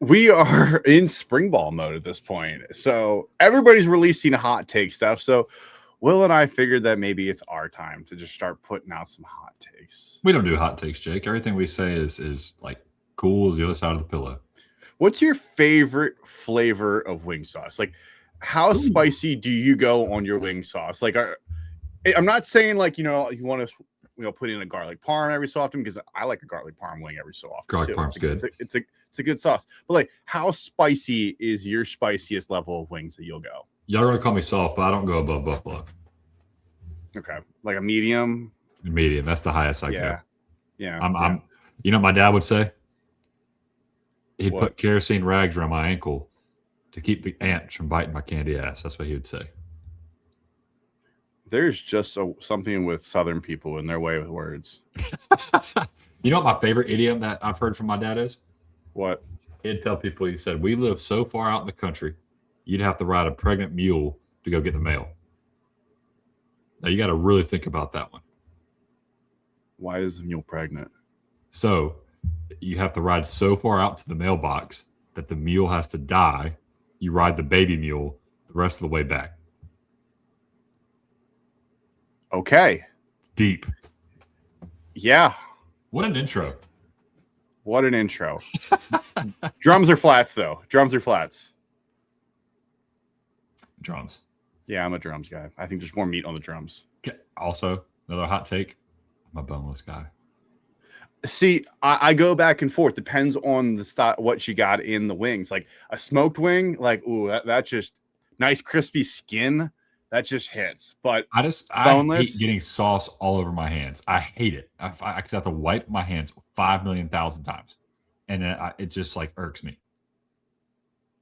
we are in spring ball mode at this point. So everybody's releasing hot take stuff. So Will and I figured that maybe it's our time to just start putting out some hot takes. We don't do hot takes, Jake. Everything we say is like cool as the other side of the pillow. What's your favorite flavor of wing sauce? Like, how spicy do you go on your wing sauce? Like, I'm not saying like, you want to, put in a garlic parm every so often, because I like a garlic parm wing every so often. Garlic parm's good. It's a good sauce. But like, how spicy is your spiciest level of wings that you'll go? Y'all are gonna call me soft, but I don't go above buffalo. Okay, like a medium. Medium. That's the highest I go. Yeah. I'm. You know, what my dad would say he'd put kerosene rags around my ankle to keep the ants from biting my candy ass. That's what he would say. There's just something with Southern people in their way with words. You know what my favorite idiom that I've heard from my dad is? What? He'd tell people, he said, we live so far out in the country, you'd have to ride a pregnant mule to go get the mail. Now, you got to really think about that one. Why is the mule pregnant? So, you have to ride so far out to the mailbox that the mule has to die. You ride the baby mule the rest of the way back. Okay. Deep. Yeah. What an intro. What an intro. Drums or flats, though? Drums or flats? Drums. Yeah, I'm a drums guy. I think there's more meat on the drums. Okay. Also, another hot take. I'm a boneless guy. See, I go back and forth. Depends on the style, what you got in the wings. Like a smoked wing, like, ooh, that just nice crispy skin. That just hits. But I hate getting sauce all over my hands. I hate it. I have to wipe my hands 5,000,000 times. And then it just like irks me.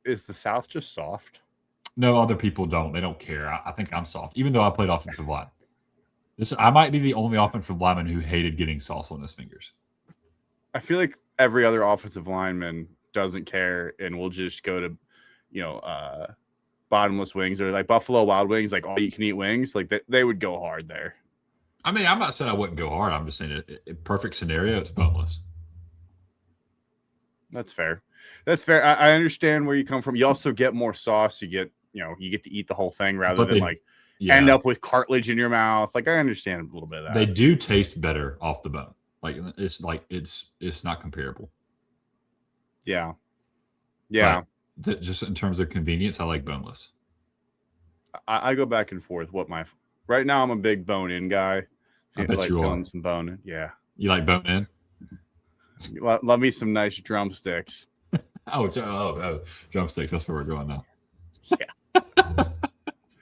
Is the South just soft? No, other people don't. They don't care. I think I'm soft, even though I played offensive line. I might be the only offensive lineman who hated getting sauce on his fingers. I feel like every other offensive lineman doesn't care and will just go to, bottomless wings, or like Buffalo Wild Wings, like all you can eat wings. Like they would go hard there. I mean, I'm not saying I wouldn't go hard. I'm just saying a perfect scenario, it's boneless. That's fair. I understand where you come from. You also get more sauce. You get to eat the whole thing rather than end up with cartilage in your mouth. Like, I understand a little bit of that. They do taste better off the bone. It's not comparable. Yeah. Just in terms of convenience, I like boneless. I go back and forth. Right now, I'm a big bone-in guy. I bet you are. Some bone-in. Yeah. You like bone-in? Love me some nice drumsticks. Oh, drumsticks. That's where we're going now. Yeah.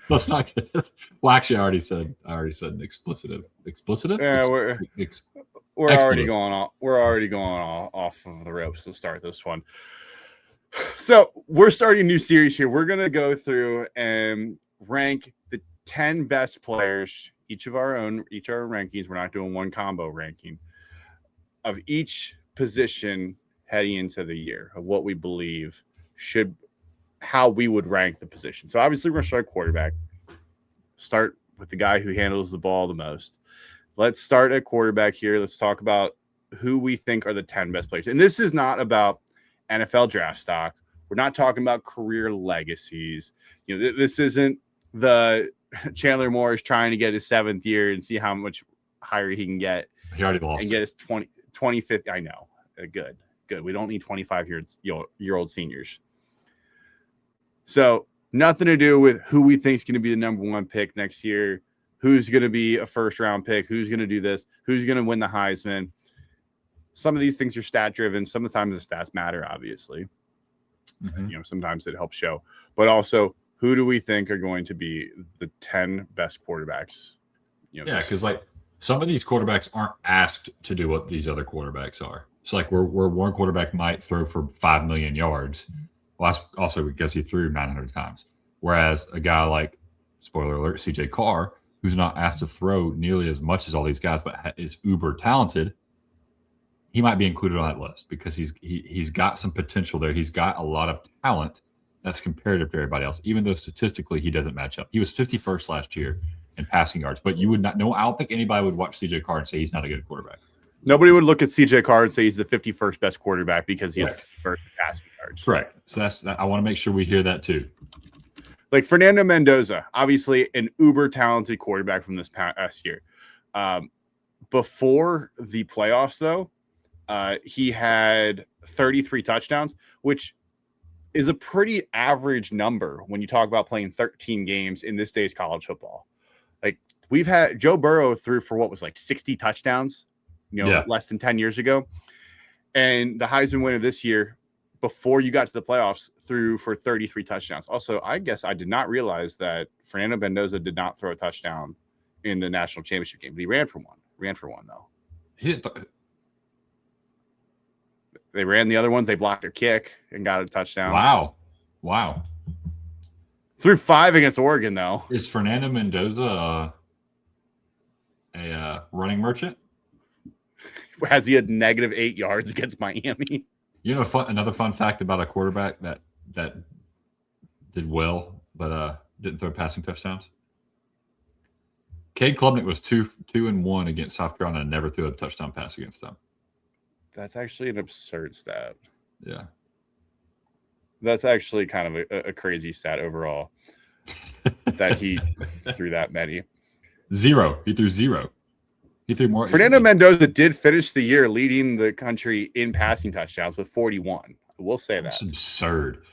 Let's not get this. Well, actually, I already said an explicitive. Explicitive? Yeah, we're already going off. We're already going off of the ropes to start this one. So we're starting a new series here. We're going to go through and rank the 10 best players, each our rankings. We're not doing one combo ranking of each position heading into the year of what we believe how we would rank the position. So obviously we're going to start quarterback, start with the guy who handles the ball the most. Let's start at quarterback here. Let's talk about who we think are the 10 best players. And this is not about NFL draft stock. We're not talking about career legacies. This isn't the Chandler Morris trying to get his 7th year and see how much higher he can get. He already lost and get his 25th. I know. Good. We don't need 25-year-old seniors. So nothing to do with who we think is going to be the number 1 pick next year, who's going to be a first-round pick, who's going to do this, who's going to win the Heisman. Some of these things are stat-driven. Sometimes the stats matter, obviously. Mm-hmm. Sometimes it helps show. But also, who do we think are going to be the 10 best quarterbacks? Because some of these quarterbacks aren't asked to do what these other quarterbacks are. It's like where one quarterback might throw for 5 million yards. Well, that's also because he threw 900 times. Whereas a guy like, spoiler alert, CJ Carr, who's not asked to throw nearly as much as all these guys, but is uber talented, he might be included on that list because he's got some potential there. He's got a lot of talent that's comparative to everybody else, even though statistically he doesn't match up. He was 51st last year in passing yards, but you would not know. I don't think anybody would watch CJ Carr and say he's not a good quarterback. Nobody would look at CJ Carr and say he's the 51st best quarterback because he has 51st passing yards. Correct. So I want to make sure we hear that too. Like Fernando Mendoza, obviously an uber talented quarterback from this past year. Before the playoffs, though, he had 33 touchdowns, which is a pretty average number when you talk about playing 13 games in this day's college football. Like we've had Joe Burrow threw for what was like 60 touchdowns, less than 10 years ago. And the Heisman winner this year, before you got to the playoffs, threw for 33 touchdowns. Also, I guess I did not realize that Fernando Mendoza did not throw a touchdown in the national championship game, but he ran for one. Though. He didn't. They ran the other ones. They blocked their kick and got a touchdown. Wow. Threw 5 against Oregon, though. Is Fernando Mendoza a running merchant? Has he had -8 yards against Miami? Another fun fact about a quarterback that did well, but didn't throw passing touchdowns. Cade Klubnik was 2-1 against South Carolina and never threw a touchdown pass against them. That's actually an absurd stat. Yeah. That's actually kind of a crazy stat overall that he threw that many. 0. He threw 0. He threw more. Fernando Mendoza did finish the year leading the country in passing touchdowns with 41. I will say that. That's absurd.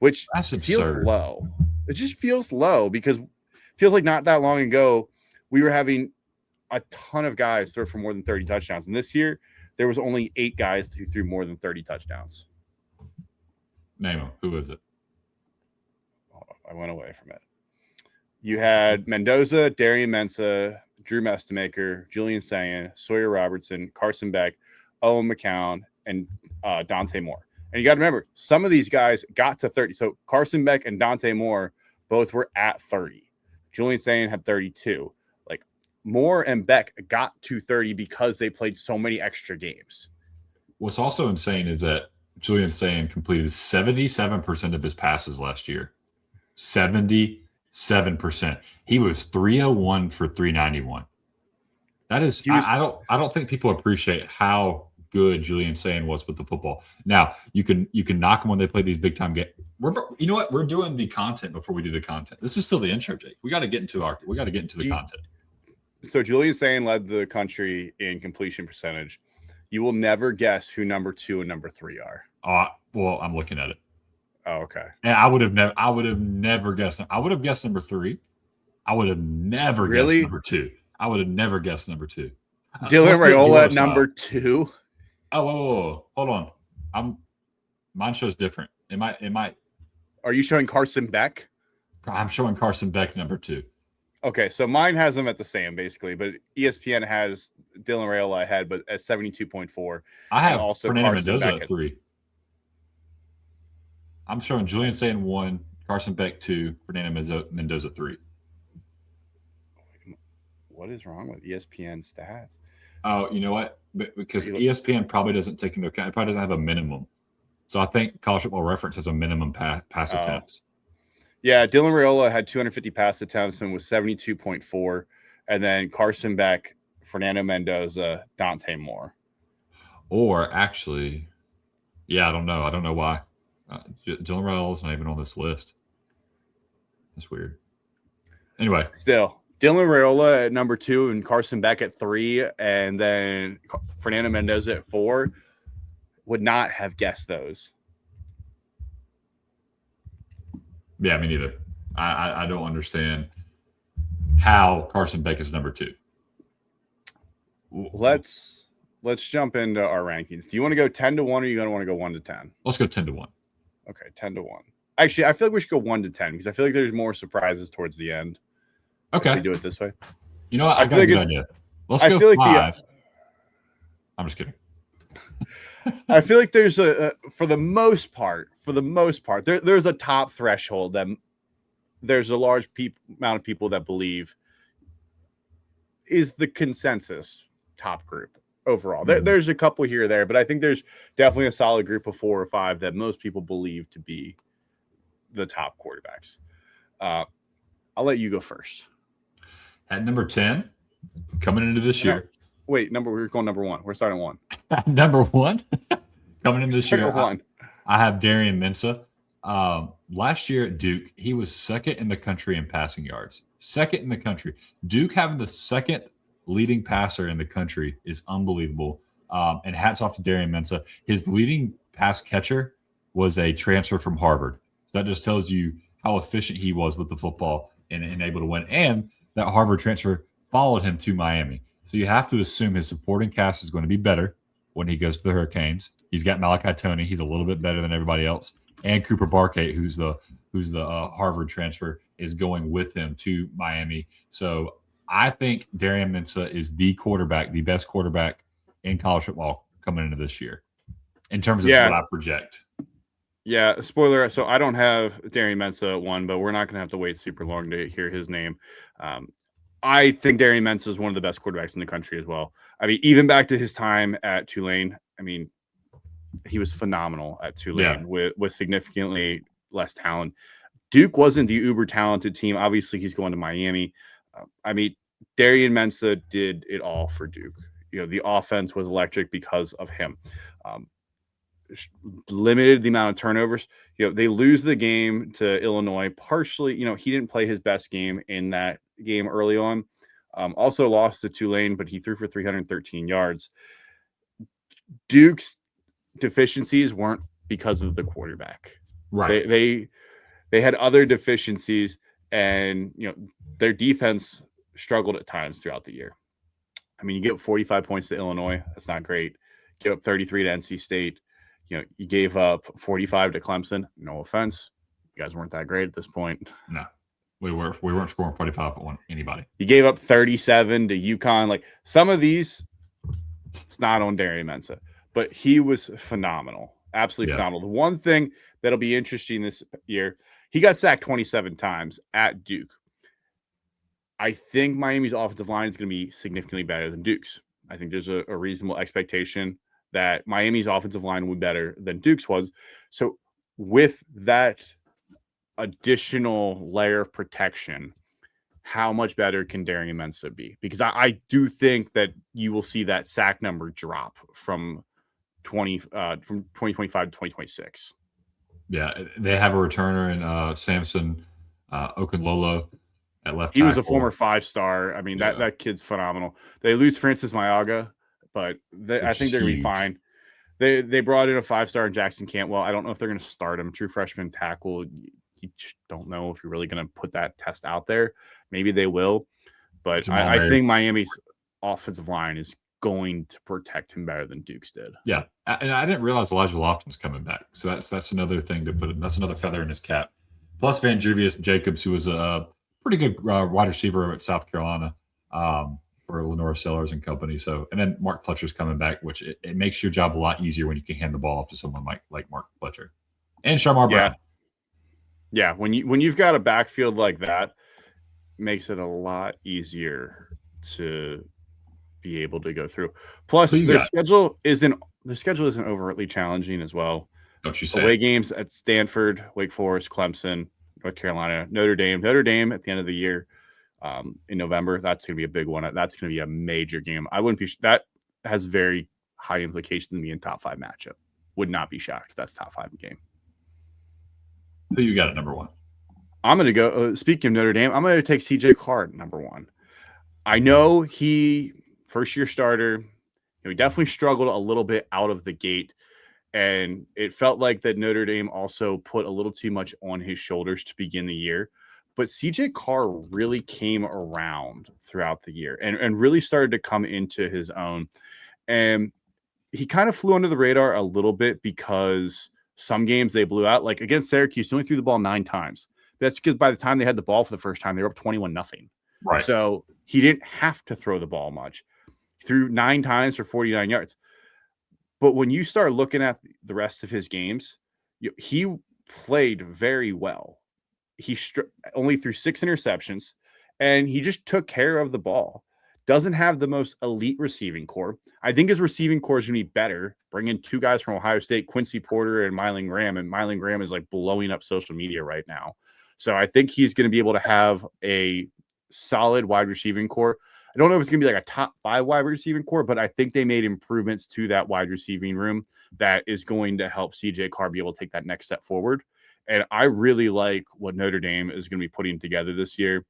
Feels low. It just feels low because it feels like not that long ago we were having a ton of guys throw for more than 30 touchdowns. And this year there was only 8 guys who threw more than 30 touchdowns. Name them. Who is it? Oh, I went away from it. You had Mendoza, Darian Mensah, Drew Mestamaker, Julian Sayin, Sawyer Robertson, Carson Beck, Owen McCown, and Dante Moore. And you got to remember, some of these guys got to 30. So Carson Beck and Dante Moore both were at 30. Julian Sayin had 32. Like Moore and Beck got to 30 because they played so many extra games. What's also insane is that Julian Sayin completed 77% of his passes last year. 77%. He was 301 for 391. That is, I don't think people appreciate how good Julian Sayin was with the football. Now you can knock them when they play these big time games. You know what? We're doing the content before we do the content. This is still the intro, Jake. We got to get into the content. So Julian Sayin led the country in completion percentage. You will never guess who number 2 and number 3 are. Well, I'm looking at it. Oh, okay. And I would have never guessed. I would have guessed number 3. I would have never guessed number 2. I would have never guessed number 2. Dylan Raiola at number 2. Oh, whoa. Hold on. Mine shows different. It might. Are you showing Carson Beck? I'm showing Carson Beck number 2. Okay, so mine has them at the same basically, but ESPN has Dylan Raiola ahead, but at 72.4. I have also Fernando Mendoza at 3. I'm showing Julian Sayin 1, Carson Beck 2, Fernando Mendoza 3. What is wrong with ESPN stats? Oh, you know what? Because ESPN probably doesn't take into account. It probably doesn't have a minimum. So I think College Football Reference has a minimum pass attempts. Yeah, Dylan Raiola had 250 pass attempts and was 72.4. And then Carson Beck, Fernando Mendoza, Dante Moore. Or actually, yeah, I don't know. I don't know why. Dylan Raiola not even on this list. That's weird. Anyway. Still, Dylan Raiola at number 2 and Carson Beck at 3, and then Fernando Mendoza at 4. Would not have guessed those. Yeah, me neither. I don't understand how Carson Beck is number 2. Let's jump into our rankings. Do you want to go 10 to 1 or are you going to want to go 1 to 10? Let's go 10 to 1. Okay, 10 to 1. Actually, I feel like we should go 1 to 10 because I feel like there's more surprises towards the end. Okay. If we do it this way. You know what? I got a good idea. Let's go 5. Like I'm just kidding. I feel like there's for the most part, there's a top threshold that there's a large amount of people that believe is the consensus top group overall. Mm-hmm. There's a couple here or there, but I think there's definitely a solid group of 4 or 5 that most people believe to be the top quarterbacks. I'll let you go first. At number 10, coming into this year, Wait, we're going number one. We're starting one. Number one coming in this year. One. I have Darian Mensah. Last year at Duke, he was second in the country in passing yards. Second in the country. Duke having the second leading passer in the country is unbelievable. And hats off to Darian Mensah. His leading pass catcher was a transfer from Harvard. So that just tells you how efficient he was with the football and able to win. And that Harvard transfer followed him to Miami. So you have to assume his supporting cast is going to be better when he goes to the Hurricanes. He's got Malachi Toney. He's a little bit better than everybody else. And Cooper Barkate, who's the Harvard transfer, is going with him to Miami. So I think Darian Mensah is the best quarterback in college football coming into this year in terms of what I project. Yeah, spoiler. So I don't have Darian Mensah at 1, but we're not going to have to wait super long to hear his name. I think Darian Mensah is one of the best quarterbacks in the country as well. I mean, even back to his time at Tulane, I mean, he was phenomenal at Tulane with significantly less talent. Duke wasn't the uber talented team. Obviously, he's going to Miami. I mean, Darian Mensah did it all for Duke. The offense was electric because of him. Limited the amount of turnovers. They lose the game to Illinois. Partially, he didn't play his best game in that game early on. Also lost to Tulane, but he threw for 313 yards. Duke's deficiencies weren't because of the quarterback. Right. They had other deficiencies, and their defense struggled at times throughout the year. I mean, you give up 45 points to Illinois. That's not great. Give up 33 to NC State. You gave up 45 to Clemson. No offense. You guys weren't that great at this point. No, we weren't scoring 45 on anybody. You gave up 37 to UConn. Like, some of these, it's not on Darian Mensah, but he was phenomenal. Absolutely phenomenal. The one thing that'll be interesting this year, he got sacked 27 times at Duke. I think Miami's offensive line is going to be significantly better than Duke's. I think there's a reasonable expectation that Miami's offensive line will be better than Duke's was. So with that additional layer of protection, how much better can Darian Mensah be? Because I do think that you will see that sack number drop from 2025 to 2026. Yeah, they have a returner in Samson Okunlolo at left tackle. He was a former 5-star. I mean, that kid's phenomenal. They lose Francis Mayaga, but I think they're going to be fine. They brought in a 5-star in Jackson Cantwell. I don't know if they're going to start him. True freshman tackle. You just don't know if you're really going to put that test out there. Maybe they will. But I think Miami's offensive line is going to protect him better than Duke's did. Yeah, and I didn't realize Elijah Lofton's coming back. So that's another thing to put. That's another feather in his cap. Plus Van Juvius Jacobs, who was a pretty good wide receiver at South Carolina. For Lenora Sellers and company. So, and then Mark Fletcher's coming back, which it makes your job a lot easier when you can hand the ball off to someone like Mark Fletcher and Shamar Brown. Yeah. When you've got a backfield like that, makes it a lot easier to be able to go through. Plus, their schedule isn't overtly challenging as well. Don't you say? Away games at Stanford, Wake Forest, Clemson, North Carolina, Notre Dame at the end of the year. In November, that's going to be a big one. That's going to be a major game. That has very high implications in being top 5 matchup. Would not be shocked if that's top 5 game. Who you got at number 1? I'm going to go. Speaking of Notre Dame, I'm going to take CJ Carr at number 1. I know he first-year starter. He definitely struggled a little bit out of the gate, and it felt like that Notre Dame also put a little too much on his shoulders to begin the year. But CJ Carr really came around throughout the year and really started to come into his own. And he kind of flew under the radar a little bit because some games they blew out. Like against Syracuse, he only threw the ball 9 times. That's because by the time they had the ball for the first time, they were up 21-0. Right. So he didn't have to throw the ball much. He threw 9 times for 49 yards. But when you start looking at the rest of his games, he played very well. He only threw 6 interceptions, and he just took care of the ball. Doesn't have the most elite receiving core. I think his receiving core is going to be better. Bring in 2 guys from Ohio State, Quincy Porter and Mylan Graham, and Mylan Graham is like blowing up social media right now. So I think he's going to be able to have a solid wide receiving core. I don't know if it's going to be like a top 5 wide receiving core, but I think they made improvements to that wide receiving room that is going to help CJ Carr be able to take that next step forward. And I really like what Notre Dame is going to be putting together this year.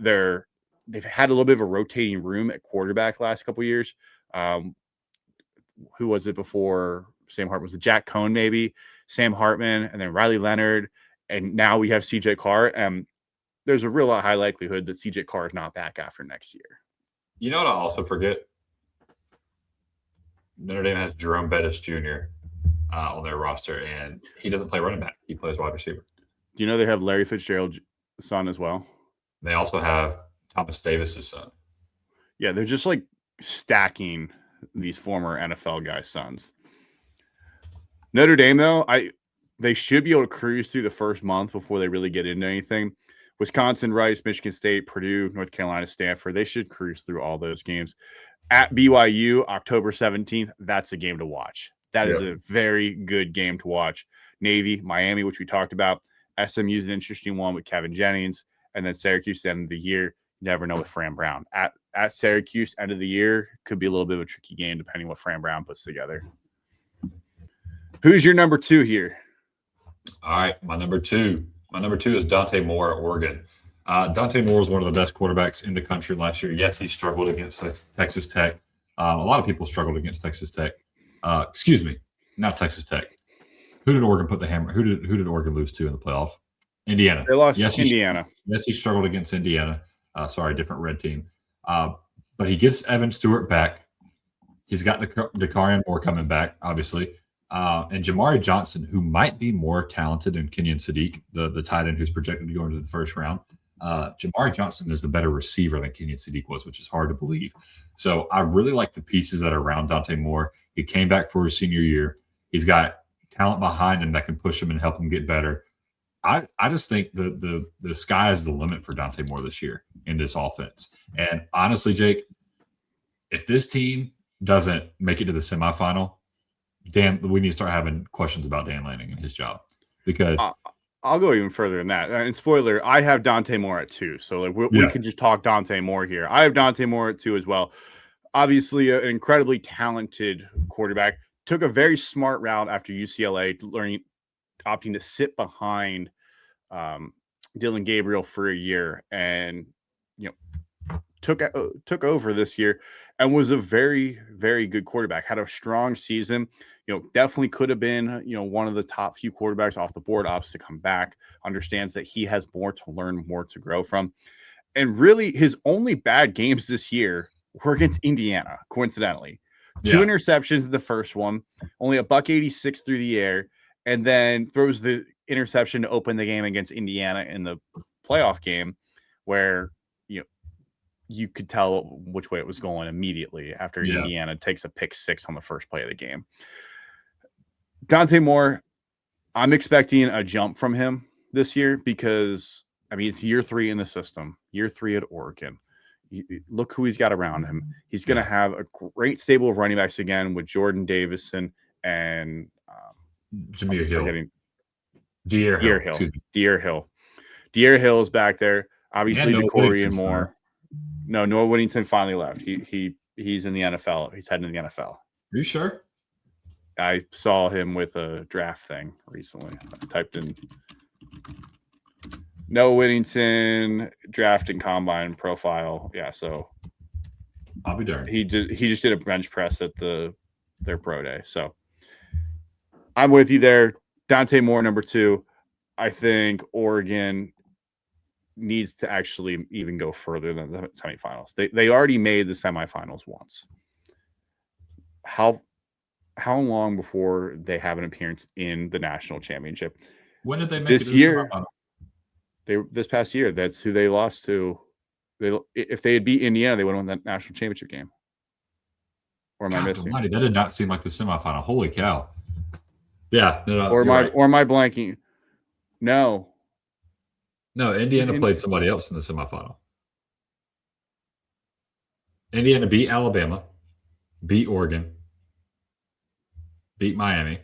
They've had a little bit of a rotating room at quarterback the last couple of years. Who was it before Sam Hartman? Was it Jack Cohn, maybe? Sam Hartman, and then Riley Leonard. And now we have CJ Carr. There's a real high likelihood that CJ Carr is not back after next year. You know what I also forget? Notre Dame has Jerome Bettis Jr. On their roster, and he doesn't play running back. He plays wide receiver. Do you know they have Larry Fitzgerald's son as well? They also have Thomas Davis's son. Yeah, they're just like stacking these former NFL guys' sons. Notre Dame, though, they should be able to cruise through the first month before they really get into anything. Wisconsin, Rice, Michigan State, Purdue, North Carolina, Stanford, they should cruise through all those games. At BYU, October 17th, that's a game to watch. That is a very good game to watch. Navy, Miami, which we talked about. SMU is an interesting one with Kevin Jennings. And then Syracuse, end of the year. You never know with Fran Brown. At Syracuse, end of the year, could be a little bit of a tricky game depending what Fran Brown puts together. Who's your number 2 here? All right, my number two is Dante Moore at Oregon. Dante Moore was one of the best quarterbacks in the country last year. Yes, he struggled against Texas Tech. A lot of people struggled against Texas Tech. Excuse me, not Texas Tech. Who did Oregon put the hammer? Who did Oregon lose to in the playoff? Indiana. They lost Indiana. Yes, he struggled against Indiana. Sorry, different red team. But he gets Evan Stewart back. He's got Dakarian Moore coming back, obviously. And Jamari Johnson, who might be more talented than Kenyon Sadiq, the tight end who's projected to go into the first round. Jamari Johnson is the better receiver than Kenyon Sadiq was, which is hard to believe. So I really like the pieces that are around Dante Moore. He came back for his senior year. He's got talent behind him that can push him and help him get better. I just think the sky is the limit for Dante Moore this year in this offense. And honestly, Jake, if this team doesn't make it to the semifinal, we need to start having questions about Dan Lanning and his job, because I'll go even further than that. And spoiler, I have Dante Moore at 2. So like we can just talk Dante Moore here. I have Dante Moore at 2 as well. Obviously, an incredibly talented quarterback. Took a very smart route after UCLA, opting to sit behind Dylan Gabriel for a year, and took over this year and was a very, very good quarterback. Had a strong season. Definitely could have been one of the top few quarterbacks off the board. Opts to come back. Understands that he has more to learn, more to grow from, and really his only bad games this year were against Indiana. Coincidentally. 2 interceptions in the first one, only a $186 through the air, and then throws the interception to open the game against Indiana in the playoff game, where you could tell which way it was going immediately after Indiana takes a pick 6 on the first play of the game. Dante Moore, I'm expecting a jump from him this year because, it's year 3 in the system, year 3 at Oregon. Look who he's got around him. He's going to have a great stable of running backs again with Jordan Davison and Jameer Hill. Deer Hill. Deer Hill is back there. Obviously, Dakarian Moore. No, Noah Whittington finally left. He's in the NFL. He's heading to the NFL. Are you sure? I saw him with a draft thing recently. I typed in Noah Whittington draft and combine profile. Yeah, so I'll be darned. He just did a bench press at their pro day. So I'm with you there. Dante Moore, number 2. I think Oregon needs to actually even go further than the semifinals. They already made the semifinals once. How long before they have an appearance in the national championship? When did they make this it year? This past year, that's who they lost to. If they had beat Indiana, they would have won that national championship game. Or am I missing? Almighty, that did not seem like the semifinal. Holy cow! Yeah, no. Or am I blanking? No, Indiana played somebody else in the semifinal. Indiana beat Alabama, beat Oregon, beat Miami.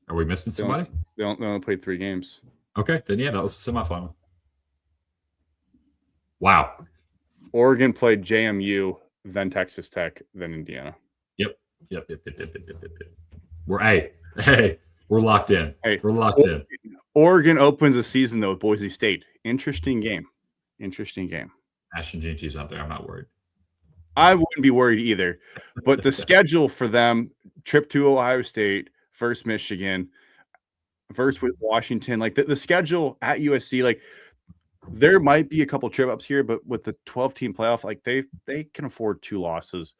Are we missing somebody? They only played 3 games. Okay, then that was the semifinal. Wow. Oregon played JMU, then Texas Tech, then Indiana. Yep. We're locked in. Hey, we're locked in. Oregon opens the season though with Boise State. Interesting game. Ashton Jeanty's out there. I'm not worried. I wouldn't be worried either. But the schedule for them: trip to Ohio State, versus Michigan, versus with Washington. Like the schedule at USC, like there might be a couple trip ups here, but with the 12-team playoff, like they can afford 2 losses.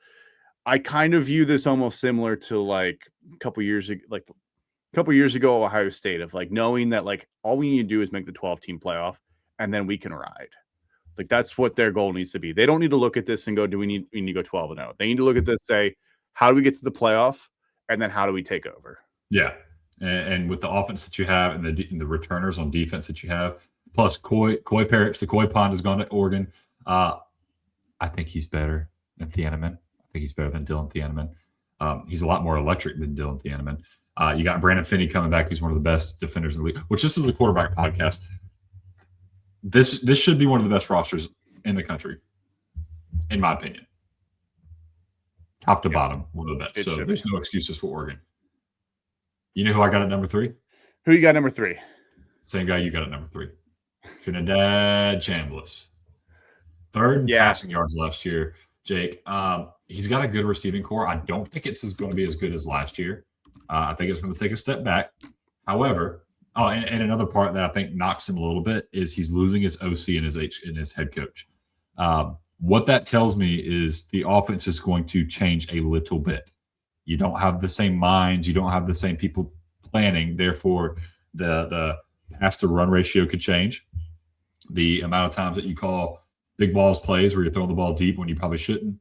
I kind of view this almost similar to like a couple years ago, Ohio State, of like knowing that like all we need to do is make the 12-team playoff and then we can ride. Like that's what their goal needs to be. They don't need to look at this and go, we need to go 12-0. They need to look at this, say, how do we get to the playoff, and then how do we take over? Yeah, and with the offense that you have and the returners on defense that you have, plus Koi Parrish, the Koi Pond has gone to Oregon. I think he's better than Thieneman. I think he's better than Dylan Thieneman. He's a lot more electric than Dylan Thieneman. You got Brandon Finney coming back, who's one of the best defenders in the league, which this is a quarterback podcast. This should be one of the best rosters in the country, in my opinion. Top to bottom, one of the best. So there's no excuses for Oregon. You know who I got at number 3? Who you got number 3? Same guy you got at number 3. Trinidad Chambliss. 3rd in passing yards last year, Jake. He's got a good receiving core. I don't think it's going to be as good as last year. I think it's going to take a step back. However, and another part that I think knocks him a little bit is he's losing his OC and his head coach. What that tells me is the offense is going to change a little bit. You don't have the same minds. You don't have the same people planning. Therefore, the pass to run ratio could change. The amount of times that you call big balls plays where you're throwing the ball deep when you probably shouldn't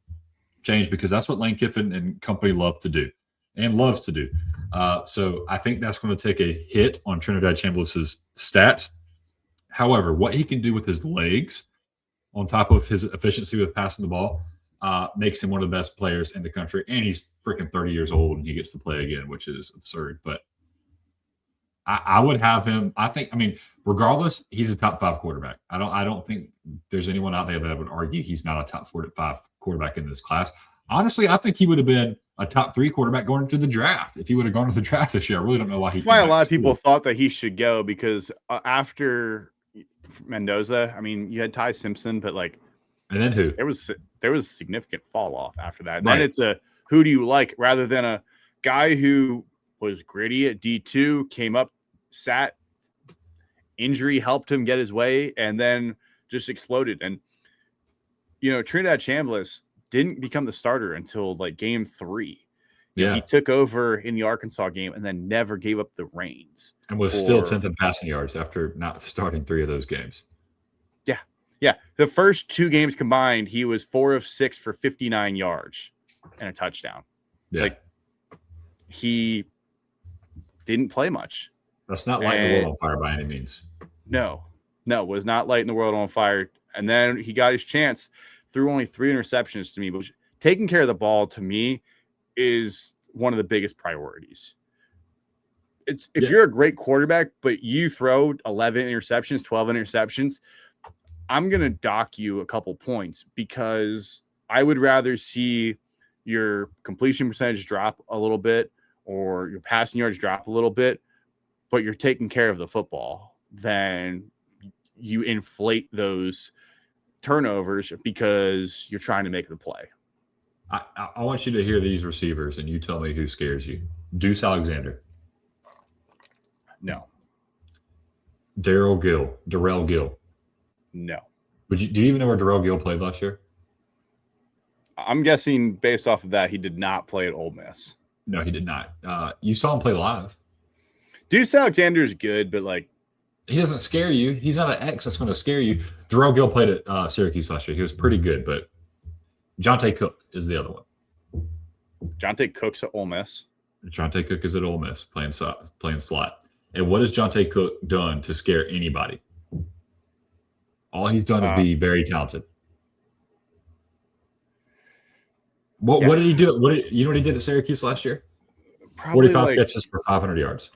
change, because that's what Lane Kiffin and company love to do and loves to do. So I think that's going to take a hit on Trinidad Chambliss's stats. However, what he can do with his legs on top of his efficiency with passing the ball makes him one of the best players in the country. And he's freaking 30 years old and he gets to play again, which is absurd. But I would have him. Regardless, he's a top 5 quarterback. I don't think there's anyone out there that would argue he's not a top 4 to 5 quarterback in this class. Honestly, I think he would have been a top 3 quarterback going into the draft if he would have gone to the draft this year. I really don't know why he. That's why a lot of people thought that he should go, because after Mendoza, you had Ty Simpson, but and then who? There was significant fall off after that. And then it's a who do you like rather than a guy who was gritty at D2, came up, sat, injury helped him get his way, and then just exploded. And Trinidad Chambliss didn't become the starter until game 3. Yeah, he took over in the Arkansas game and then never gave up the reins. And was still 10th in passing yards after not starting 3 of those games. Yeah. The first 2 games combined, he was 4 of 6 for 59 yards and a touchdown. Yeah. He didn't play much. That's not lighting the world on fire by any means. No, was not lighting the world on fire. And then he got his chance, threw only 3 interceptions to me, but taking care of the ball to me is one of the biggest priorities. If you're a great quarterback, but you throw 11 interceptions, 12 interceptions, I'm going to dock you a couple points, because I would rather see your completion percentage drop a little bit or your passing yards drop a little bit, but you're taking care of the football, than you inflate those turnovers because you're trying to make the play. I want you to hear these receivers, and you tell me who scares you. Deuce Alexander. No. Darrell Gill. No. Do you even know where Darrell Gill played last year? I'm guessing based off of that, he did not play at Ole Miss. No, he did not. You saw him play live. Deuce Alexander is good, but he doesn't scare you. He's not an X that's going to scare you. Darrell Gill played at Syracuse last year. He was pretty good, but Jonte Cook is the other one. Jonte Cook's at Ole Miss. Jonte Cook is at Ole Miss playing slot. And what has Jonte Cook done to scare anybody? All he's done is be very talented. What did he do? You know what he did at Syracuse last year? 45 catches for 500 yards.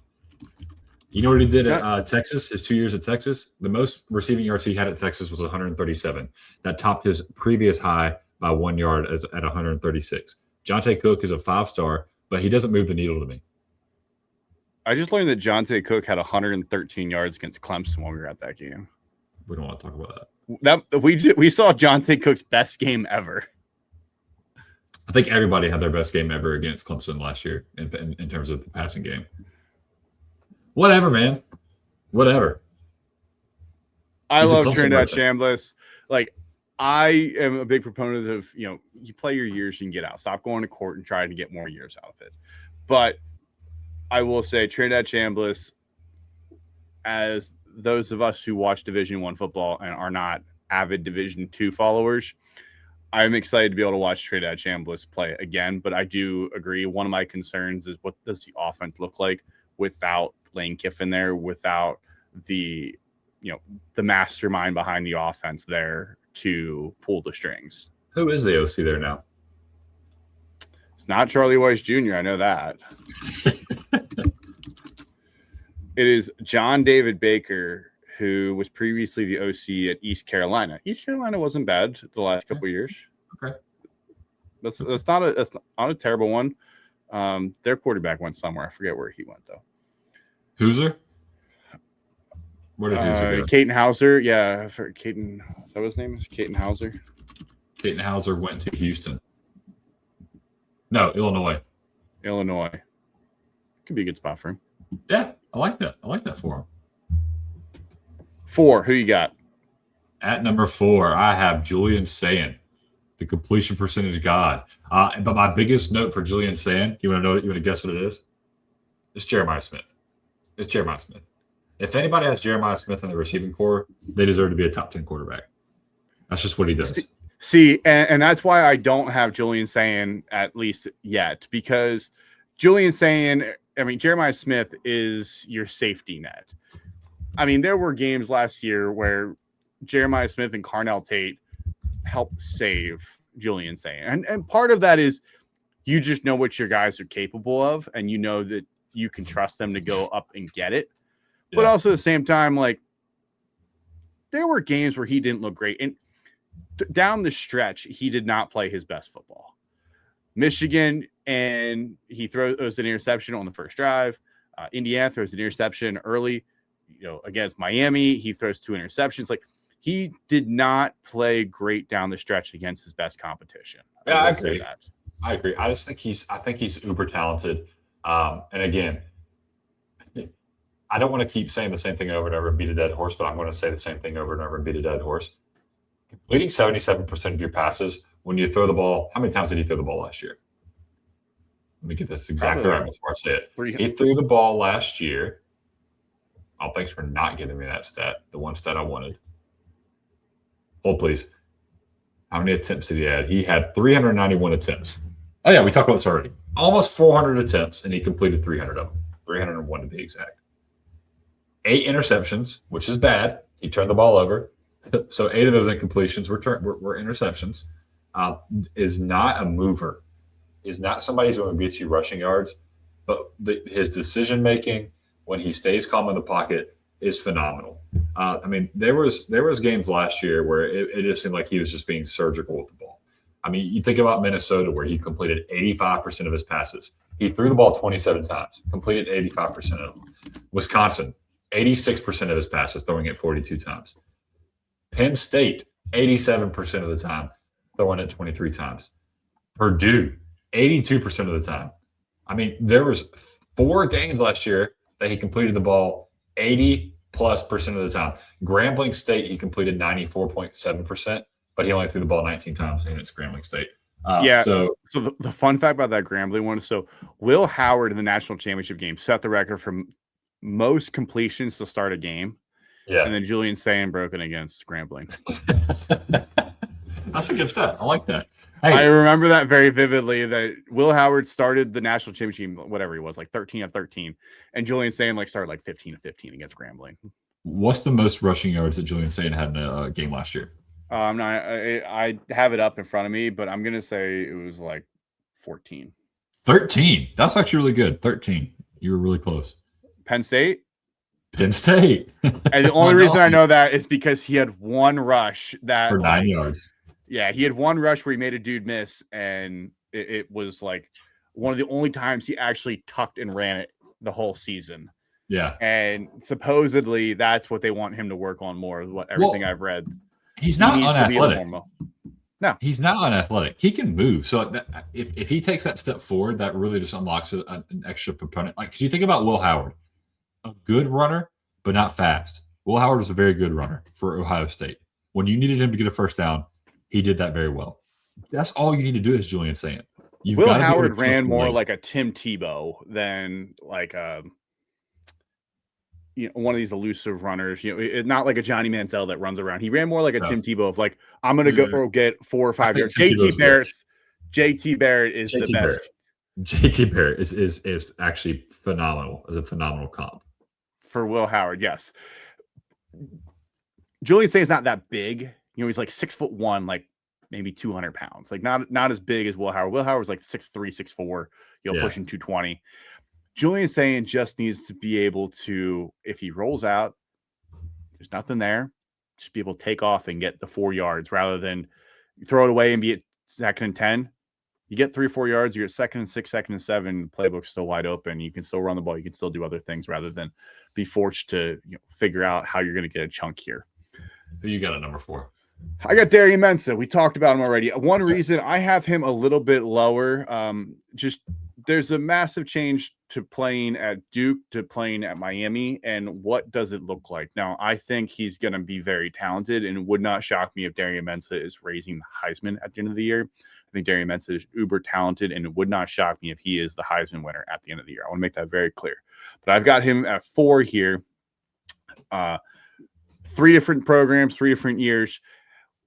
You know what he did at Texas, his 2 years at Texas? The most receiving yards he had at Texas was 137. That topped his previous high by 1 yard at 136. Jonte Cook is a 5-star, but he doesn't move the needle to me. I just learned that Jonte Cook had 113 yards against Clemson when we were at that game. We don't want to talk about that. We saw Jonte Cook's best game ever. I think everybody had their best game ever against Clemson last year in terms of the passing game. Whatever, man. Whatever. I love Trinidad Chambliss. Like, I am a big proponent of, you play your years, you can get out. Stop going to court and trying to get more years out of it. But I will say Trinidad Chambliss, as those of us who watch Division I football and are not avid Division II followers, I'm excited to be able to watch Trinidad Chambliss play again. But I do agree. One of my concerns is, what does the offense look like without Lane Kiffin there, without the mastermind behind the offense there to pull the strings? Who is the OC there now? It's not Charlie Weiss Jr. I know that. It is John David Baker, who was previously the OC at East Carolina. East Carolina wasn't bad the last couple of years. Okay. That's not a terrible one. Their quarterback went somewhere. I forget where he went, though. Hauser? Where did Hauser go? Caden Hauser. Yeah, for Caden. Is that what his name is? Caden Hauser. Caden Hauser went to Houston. No, Illinois. Could be a good spot for him. Yeah, I like that. I like that for him. 4. Who you got? At number 4, I have Julian Sayin, the completion percentage god. But my biggest note for Julian Sayin, you want to guess what it is? It's Jeremiah Smith. If anybody has Jeremiah Smith in the receiving core, they deserve to be a top 10 quarterback. That's just what he does. See, and that's why I don't have Julian Sayin at least yet, because Julian Sayin, Jeremiah Smith is your safety net. There were games last year where Jeremiah Smith and Carnell Tate helped save Julian Sayin. And part of that is you just know what your guys are capable of, and you know that you can trust them to go up and get it. Yeah. But also at the same time, like, there were games where he didn't look great. And down the stretch, he did not play his best football. Michigan, and he throws an interception on the first drive. Indiana throws an interception early. Against Miami, he throws 2 interceptions. Like, he did not play great down the stretch against his best competition. Yeah, I agree. I agree. I think he's uber talented. And again, I don't want to keep saying the same thing over and over and beat a dead horse, but I'm going to say the same thing over and over and beat a dead horse. Completing 77% of your passes when you throw the ball. How many times did he throw the ball last year? Let me get this exactly right before I say it. He threw the ball last year. Oh, thanks for not giving me that stat, the one stat I wanted. Hold, please. How many attempts did he have? He had 391 attempts. Oh, yeah, we talked about this already. Almost 400 attempts, and he completed 300 of them. 301 to be exact. 8 interceptions, which is bad. He turned the ball over. So 8 of those incompletions were interceptions. Is not a mover. Is not somebody who's going to get you rushing yards. But his decision-making, when he stays calm in the pocket, is phenomenal. There was games last year where it just seemed like he was just being surgical with the ball. You think about Minnesota, where he completed 85% of his passes. He threw the ball 27 times, completed 85% of them. Wisconsin, 86% of his passes, throwing it 42 times. Penn State, 87% of the time, throwing it 23 times. Purdue, 82% of the time. There was 4 games last year that he completed the ball 80+% of the time. Grambling State, he completed 94.7%, but he only threw the ball 19 times against Grambling State. So the fun fact about that Grambling one is, so Will Howard in the national championship game set the record for most completions to start a game. Yeah. And then Julian Sayin broke it against Grambling. That's a good stat. I like that. Hey. I remember that very vividly, that Will Howard started the national championship game, whatever he was, like 13-13. And Julian Sayin started like 15-15 against Grambling. What's the most rushing yards that Julian Sayin had in a game last year? I have it up in front of me, but I'm going to say it was like 14. 13. That's actually really good. 13. You were really close. Penn State? Penn State. And the only reason I know that is because he had one rush that for 9 yards. Yeah, he had one rush where he made a dude miss, and it was like one of the only times he actually tucked and ran it the whole season. Yeah. And supposedly that's what they want him to work on more, everything I've read. He's not unathletic. No, he's not unathletic. He can move. So if he takes that step forward, that really just unlocks an extra component. Like, because you think about Will Howard, a good runner, but not fast. Will Howard was a very good runner for Ohio State. When you needed him to get a first down, he did that very well. That's all you need to do, is Julian saying. Will Howard ran more like a Tim Tebow than like one of these elusive runners. It's not like a Johnny Manziel that runs around. He ran more like a Tim Tebow of like, I'm going to go get 4 or 5 yards. JT Barrett is the best. JT Barrett is actually phenomenal. Is a phenomenal comp for Will Howard. Yes. Julian Say's not that big. He's like 6'1", like maybe 200 pounds, like not as big as Will Howard. Will Howard's like 6'3", 6'4", pushing 220. Julian Saying just needs to be able to, if he rolls out, there's nothing there, just be able to take off and get the 4 yards rather than throw it away and be at 2nd and 10. You get 3 or 4 yards, you're at 2nd and 6, 2nd and 7. The playbook's still wide open. You can still run the ball. You can still do other things rather than be forced to figure out how you're going to get a chunk here. Who you got at number 4? I got Darian Mensah. We talked about him already. One reason I have him a little bit lower, just there's a massive change to playing at Duke to playing at Miami. And what does it look like? Now, I think he's going to be very talented, and it would not shock me if Darian Mensah is raising the Heisman at the end of the year. I think Darian Mensah is uber talented, and it would not shock me if he is the Heisman winner at the end of the year. I want to make that very clear. But I've got him at 4 here. 3 different programs, 3 different years.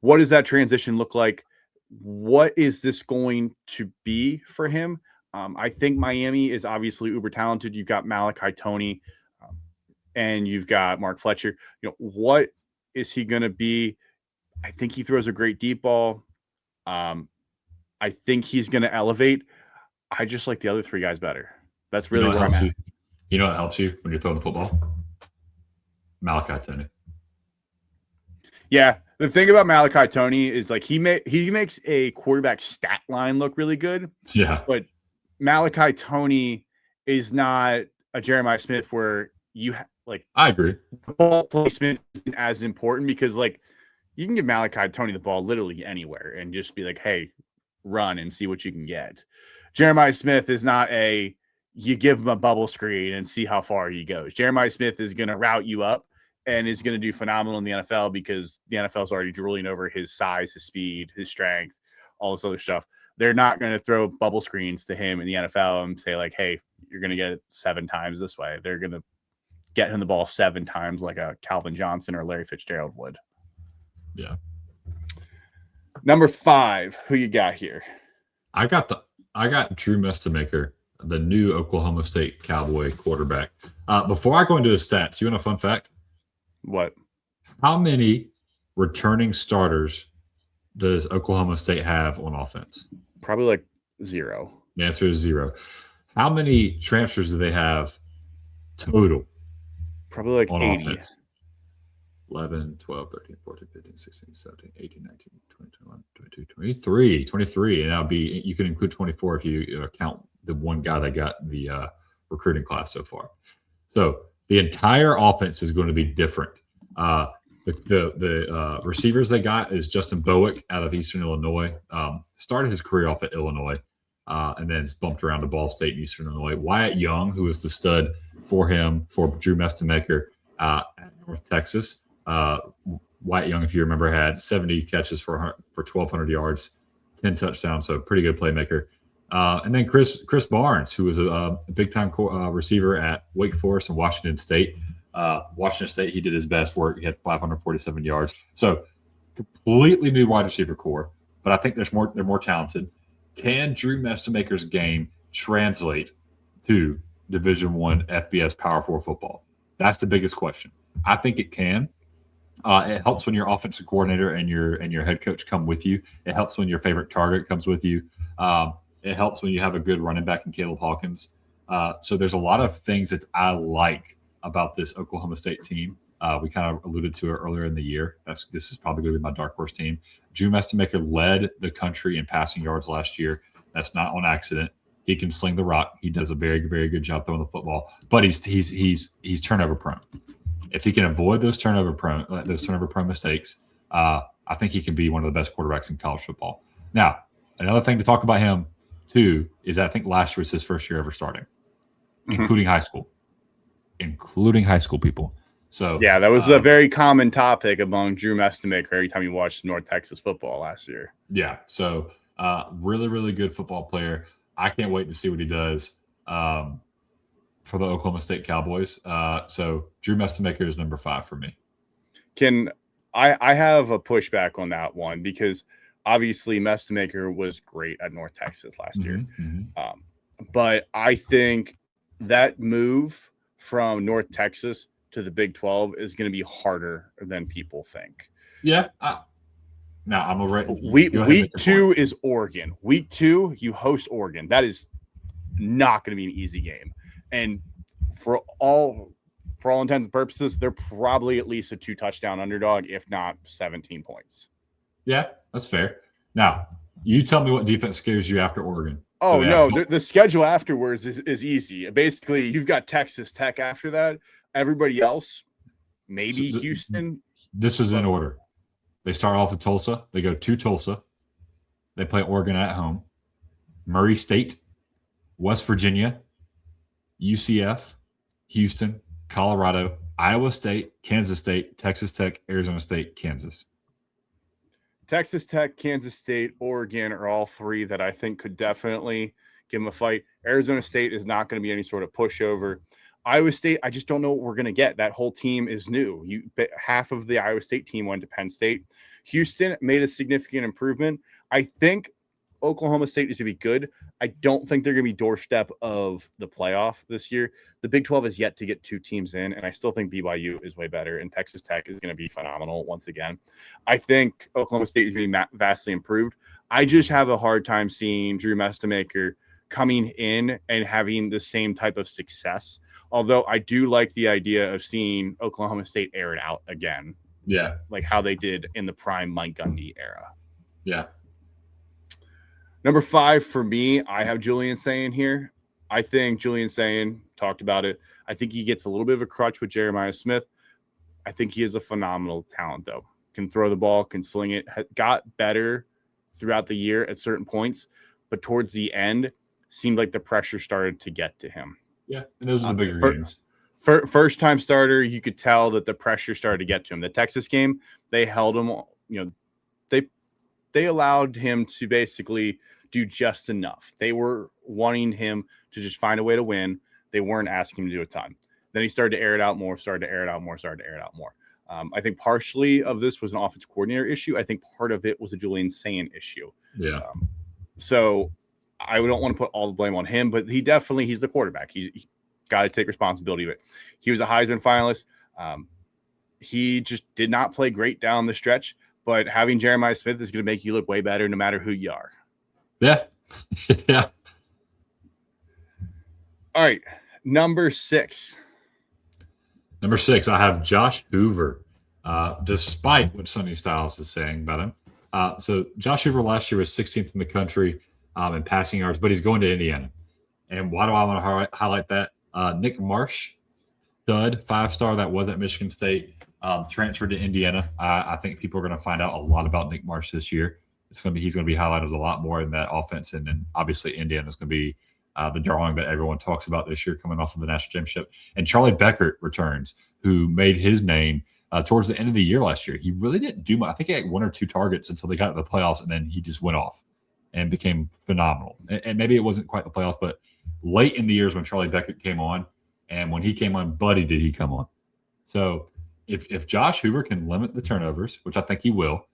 What does that transition look like? What is this going to be for him? I think Miami is obviously uber talented. You've got Malachi Toney and you've got Mark Fletcher. What is he going to be? I think he throws a great deep ball. I think he's going to elevate. I just like the other 3 guys better. That's really where I'm at. You know what helps you when you're throwing the football? Malachi Toney. Yeah, the thing about Malachi Toney is like he makes a quarterback stat line look really good. Yeah, but Malachi Toney is not a Jeremiah Smith where you I agree. The ball placement isn't as important because like you can give Malachi Toney the ball literally anywhere and just be like, hey, run and see what you can get. Jeremiah Smith is not you give him a bubble screen and see how far he goes. Jeremiah Smith is going to route you up and is going to do phenomenal in the NFL because the NFL is already drooling over his size, his speed, his strength, all this other stuff. They're not going to throw bubble screens to him in the NFL and say like, hey, you're going to get it 7 times this way. They're going to get him the ball 7 times like a Calvin Johnson or Larry Fitzgerald would. Yeah. Number 5, who you got here? I got Drew Mestemaker, the new Oklahoma State Cowboy quarterback. Before I go into his stats, you want a fun fact? What? How many returning starters does Oklahoma State have on offense? Probably like 0. The answer is 0. How many transfers do they have total? Probably like on 80. Offense? 11, 12, 13, 14, 15, 16, 17, 18, 19, 20, 21, 22, 23. And that'll be, you can include 24 if you count the one guy that got the recruiting class so far. So the entire offense is going to be different. The receivers they got is Justin Bowick out of Eastern Illinois. Started his career off at Illinois and then bumped around to Ball State and Eastern Illinois. Wyatt Young, who was the stud for Drew Mestemaker at North Texas. Wyatt Young, if you remember, had 70 catches for 1,200 yards, 10 touchdowns, so pretty good playmaker. And then Chris Barnes, who was a big-time receiver at Wake Forest and Washington State. Washington State, he did his best work. He had 547 yards. So completely new wide receiver core, but I think they're more talented. Can Drew Mestemaker's game translate to Division I FBS Power 4 football? That's the biggest question. I think it can. It helps when your offensive coordinator and your head coach come with you. It helps when your favorite target comes with you. It helps when you have a good running back in Caleb Hawkins. So there's a lot of things that I like about this Oklahoma State team. We kind of alluded to it earlier in the year. This is probably going to be my dark horse team. Drew Mestemaker led the country in passing yards last year. That's not on accident. He can sling the rock. He does a very, very good job throwing the football, but he's turnover prone. If he can avoid those turnover prone mistakes, I think he can be one of the best quarterbacks in college football. Now, another thing to talk about him too is I think last year was his first year ever starting, including high school, people. So yeah, that was a very common topic among Drew Mestemaker every time you watched North Texas football last year. Yeah, so really, really good football player. I can't wait to see what he does for the Oklahoma State Cowboys. So Drew Mestemaker is number 5 for me. I have a pushback on that one because obviously Mestemaker was great at North Texas last year. But I think that move from North Texas to the Big 12 is going to be harder than people think. Yeah. Now I'm already. Week 2 is Oregon. Week 2, you host Oregon. That is not going to be an easy game. And for all intents and purposes, they're probably at least a 2-touchdown underdog, if not 17 points. Yeah, that's fair. Now, you tell me what defense scares you after Oregon. Oh, no, the schedule afterwards is easy. Basically, you've got Texas Tech after that. Everybody else, maybe Houston. This is in order. They start off with Tulsa. They go to Tulsa. They play Oregon at home. Murray State, West Virginia, UCF, Houston, Colorado, Iowa State, Kansas State, Texas Tech, Arizona State, Kansas. Texas Tech, Kansas State, Oregon are all 3 that I think could definitely give them a fight. Arizona State is not going to be any sort of pushover. Iowa State, I just don't know what we're going to get. That whole team is new. Half of the Iowa State team went to Penn State. Houston made a significant improvement. I think Oklahoma State is going to be good. I don't think they're going to be doorstep of the playoff this year. The Big 12 has yet to get 2 teams in, and I still think BYU is way better, and Texas Tech is going to be phenomenal once again. I think Oklahoma State is going to be vastly improved. I just have a hard time seeing Drew Mestemaker coming in and having the same type of success, although I do like the idea of seeing Oklahoma State air it out again. Yeah. Like how they did in the prime Mike Gundy era. Yeah. Number 5 for me, I have Julian Sayin here. I think Julian Sayin, talked about it. I think he gets a little bit of a crutch with Jeremiah Smith. I think he is a phenomenal talent, though. Can throw the ball, can sling it. Got better throughout the year at certain points, but towards the end, seemed like the pressure started to get to him. Yeah, and those are the bigger games. First-time starter, you could tell that the pressure started to get to him. The Texas game, they held him, they allowed him to basically do just enough. They were wanting him to just find a way to win. They weren't asking him to do a ton. Then he started to air it out more. I think partially of this was an offensive coordinator issue. I think part of it was a Julian Sayin issue. Yeah. So I don't want to put all the blame on him, but he's the quarterback. He's got to take responsibility of it. He was a Heisman finalist. He just did not play great down the stretch, but having Jeremiah Smith is going to make you look way better no matter who you are. Yeah. Yeah. All right. Number 6. I have Josh Hoover, despite what Sonny Styles is saying about him. So Josh Hoover last year was 16th in the country in passing yards, but he's going to Indiana. And why do I want to highlight that? Nick Marsh, stud, 5-star that was at Michigan State, transferred to Indiana. I think people are going to find out a lot about Nick Marsh this year. He's going to be highlighted a lot more in that offense, and then obviously Indiana is going to be the drawing that everyone talks about this year, coming off of the national championship. And Charlie Beckert returns, who made his name towards the end of the year last year. He really didn't do much. I think he had 1 or 2 targets until they got to the playoffs, and then he just went off and became phenomenal. And maybe it wasn't quite the playoffs, but late in the years when Charlie Beckert came on, and when he came on, buddy, did he come on. So if Josh Hoover can limit the turnovers, which I think he will,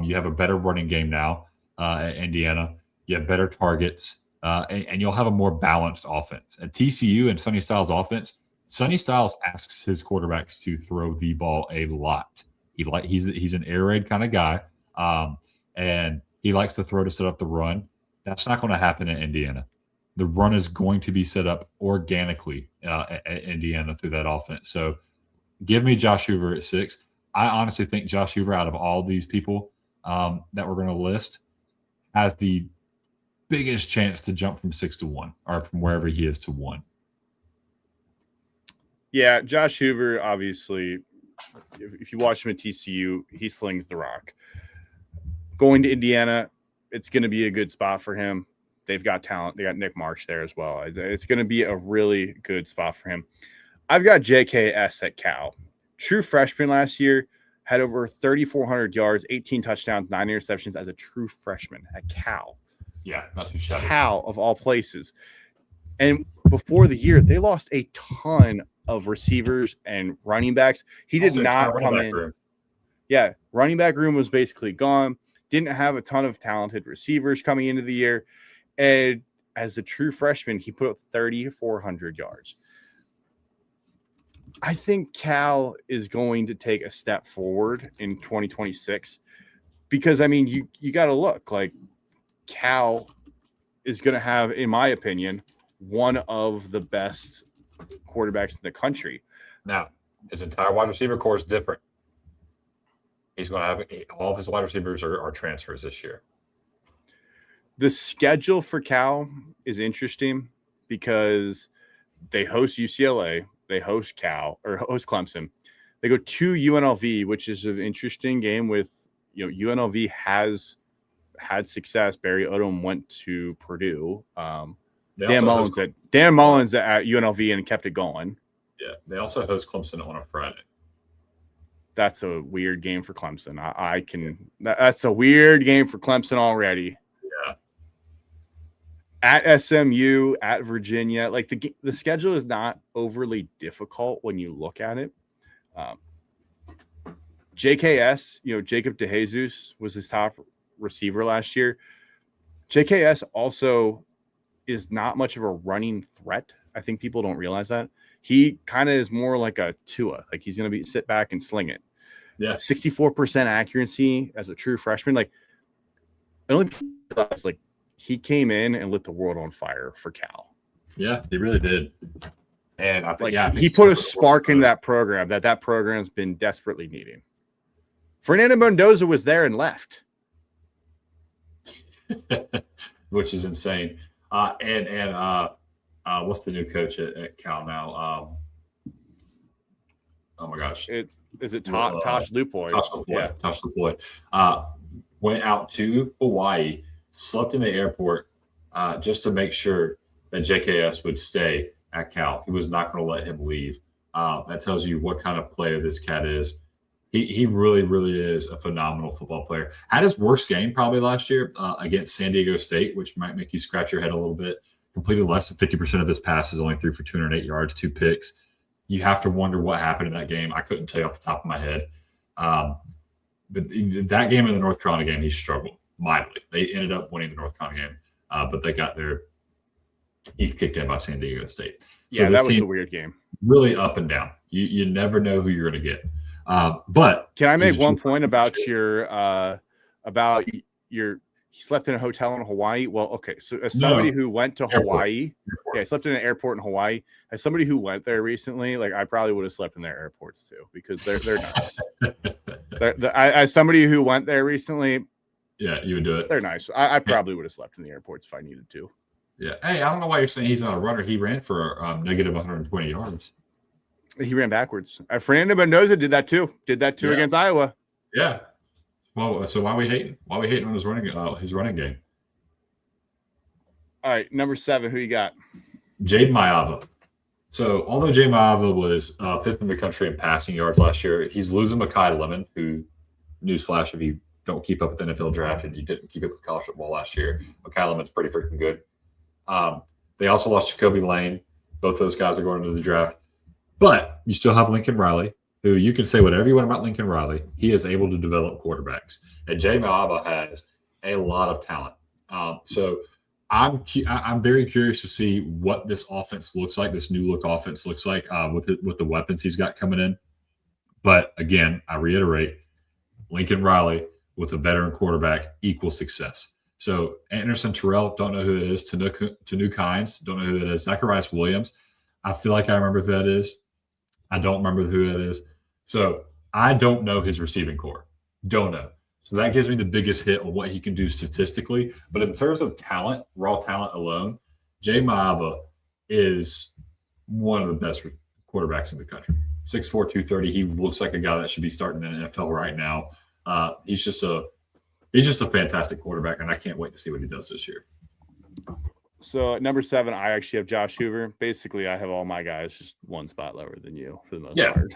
you have a better running game now at Indiana. You have better targets, and you'll have a more balanced offense. At TCU and Sonny Styles' offense, Sonny Styles asks his quarterbacks to throw the ball a lot. He's an air raid kind of guy, and he likes to throw to set up the run. That's not going to happen in Indiana. the run is going to be set up organically at Indiana through that offense. So give me Josh Hoover at 6. I honestly think Josh Hoover, out of all these people that we're going to list, has the biggest chance to jump from 6 to 1, or from wherever he is to 1. Yeah, Josh Hoover, obviously, if you watch him at TCU, he slings the rock. Going to Indiana, it's going to be a good spot for him. They've got talent. They got Nick Marsh there as well. It's going to be a really good spot for him. I've got JKS at Cal. True freshman last year, had over 3,400 yards, 18 touchdowns, 9 interceptions as a true freshman at Cal. Yeah, not too shabby. Cal, of all places. And before the year, they lost a ton of receivers and running backs. He did not come in. Room. Yeah, running back room was basically gone. Didn't have a ton of talented receivers coming into the year. And as a true freshman, he put up 3,400 yards. I think Cal is going to take a step forward in 2026 because, I mean, you got to look like Cal is going to have, in my opinion, one of the best quarterbacks in the country. Now, his entire wide receiver core is different. He's going to have all of his wide receivers are transfers this year. The schedule for Cal is interesting because they host UCLA, they host Cal or host Clemson. They go to UNLV, which is an interesting game with, UNLV has had success. Barry Odom went to Purdue. Dan Mullins at UNLV and kept it going. Yeah, they also host Clemson on a Friday. That's a weird game for Clemson. That's a weird game for Clemson already. Yeah. At SMU, at Virginia, like the schedule is not overly difficult when you look at it. JKS, Jacob DeJesus was his top receiver last year. JKS also is not much of a running threat. I think people don't realize that. He kind of is more like a Tua. Like he's going to sit back and sling it. Yeah. 64% accuracy as a true freshman. Like, I only realize, like, he came in and lit the world on fire for Cal. Yeah, he really did. And I think, he put a spark in that program that program's been desperately needing. Fernando Mendoza was there and left. Which is insane. And what's the new coach at Cal now? Oh my gosh! Tosh Lupoy? Tosh Lupoy. Yeah. Tosh Lupoy went out to Hawaii, slept in the airport just to make sure that JKS would stay at Cal. He was not going to let him leave. That tells you what kind of player this cat is. He really, really is a phenomenal football player. Had his worst game probably last year against San Diego State, which might make you scratch your head a little bit. Completed less than 50% of his passes, only threw for 208 yards, 2 picks. You have to wonder what happened in that game. I couldn't tell you off the top of my head. But that game and the North Carolina game, he struggled mightily. They ended up winning the North Carolina game, but they got their teeth kicked in by San Diego State. So yeah, that was a weird game. Really up and down. You never know who you're going to get. But can I make one point about he slept in a hotel in Hawaii? Well, okay. So as somebody who went to Hawaii, I slept in an airport in Hawaii. As somebody who went there recently, like I probably would have slept in their airports too because they're nice. As somebody who went there recently, yeah, you would do it. They're nice. I probably would have slept in the airports if I needed to. Yeah. Hey, I don't know why you're saying he's not a runner. He ran for negative 120 yards. He ran backwards. Fernando Mendoza did that too. Against Iowa. Yeah. Well, so why are we hating? Why are we hating on his running game? All right, number 7. Who you got? Jade Mayava. So although Jade Mayava was 5th in the country in passing yards last year, he's losing Mekhi Lemon, who, newsflash, if you don't keep up with the NFL draft and you didn't keep up with college football last year, Mekhi Lemon's pretty freaking good. They also lost Jacoby Lane. Both those guys are going into the draft. But you still have Lincoln Riley, who you can say whatever you want about Lincoln Riley. He is able to develop quarterbacks. And Jay Mayava has a lot of talent. So I'm very curious to see what this offense looks like, this new look offense looks like with the weapons he's got coming in. But again, I reiterate, Lincoln Riley with a veteran quarterback equals success. So Anderson Terrell, don't know who that is. Tanuk Hines, don't know who that is. Zacharias Williams, I feel like I remember who that is. I don't remember who that is. So I don't know his receiving core. Don't know. So that gives me the biggest hit on what he can do statistically. But in terms of talent, raw talent alone, Jay Maava is one of the best quarterbacks in the country. 6'4", 230. He looks like a guy that should be starting in the NFL right now. He's just a fantastic quarterback, and I can't wait to see what he does this year. So at number 7, I actually have Josh Hoover. Basically, I have all my guys just one spot lower than you for the most part.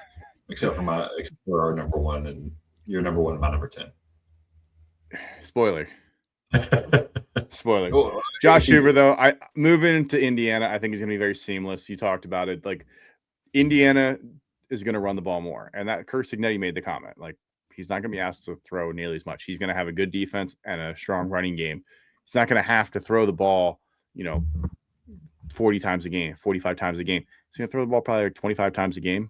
Except for our number 1, and your number 1 and my number 10. Spoiler. Josh Hoover, though, I moving into Indiana, I think he's going to be very seamless. You talked about it. Like, Indiana is going to run the ball more. And that Kurt Signetti made the comment. Like, he's not going to be asked to throw nearly as much. He's going to have a good defense and a strong running game. He's not going to have to throw the ball, 40 times a game, 45 times a game. He's going to throw the ball probably like 25 times a game,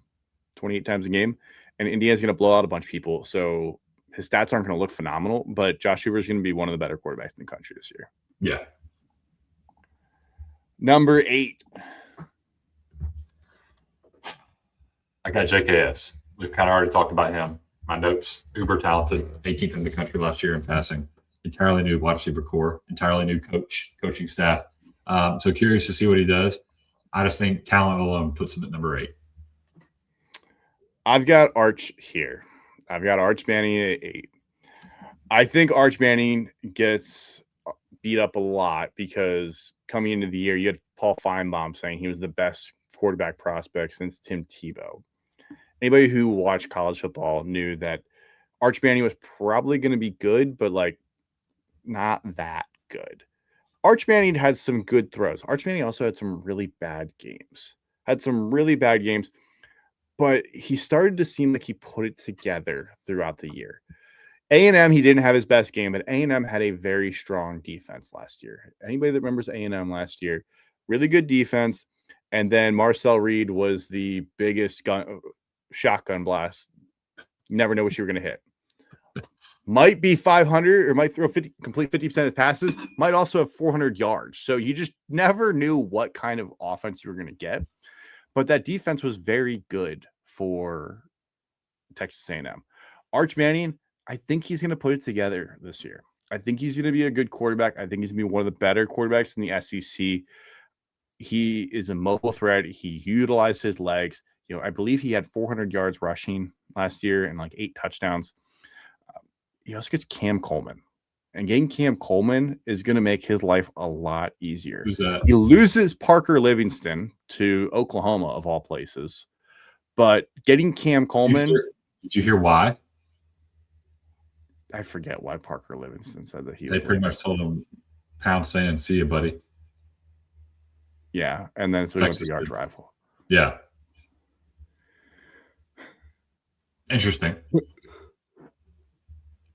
28 times a game. And Indiana's going to blow out a bunch of people. So his stats aren't going to look phenomenal, but Josh Hoover is going to be one of the better quarterbacks in the country this year. Yeah. Number 8. I got JKS. We've kind of already talked about him. My notes, uber talented, 18th in the country last year in passing. Entirely new wide receiver core, entirely new coaching staff. So curious to see what he does. I just think talent alone puts him at number 8. I've got Arch here. I've got Arch Manning at 8. I think Arch Manning gets beat up a lot because coming into the year, you had Paul Feinbaum saying he was the best quarterback prospect since Tim Tebow. Anybody who watched college football knew that Arch Manning was probably going to be good, but like not that good. Arch Manning had some good throws. Arch Manning also had some really bad games. But he started to seem like he put it together throughout the year. A&M, he didn't have his best game, but A&M had a very strong defense last year. Anybody that remembers A&M last year, really good defense. And then Marcel Reed was the biggest shotgun blast. You never know what you were going to hit. Might be 500 or might throw complete 50% of passes. Might also have 400 yards. So you just never knew what kind of offense you were going to get. But that defense was very good for Texas A&M. Arch Manning, I think he's going to put it together this year. I think he's going to be a good quarterback. I think he's going to be one of the better quarterbacks in the SEC. He is a mobile threat. He utilized his legs. I believe he had 400 yards rushing last year and like 8 touchdowns. He also gets Cam Coleman. And getting Cam Coleman is going to make his life a lot easier. Who's that? He loses Parker Livingston to Oklahoma, of all places. But getting Cam Coleman. Did you hear why? I forget why Parker Livingston said that They pretty much told him, pound sand, see you, buddy. Yeah. And then so he went to the arch rival. Yeah. Interesting.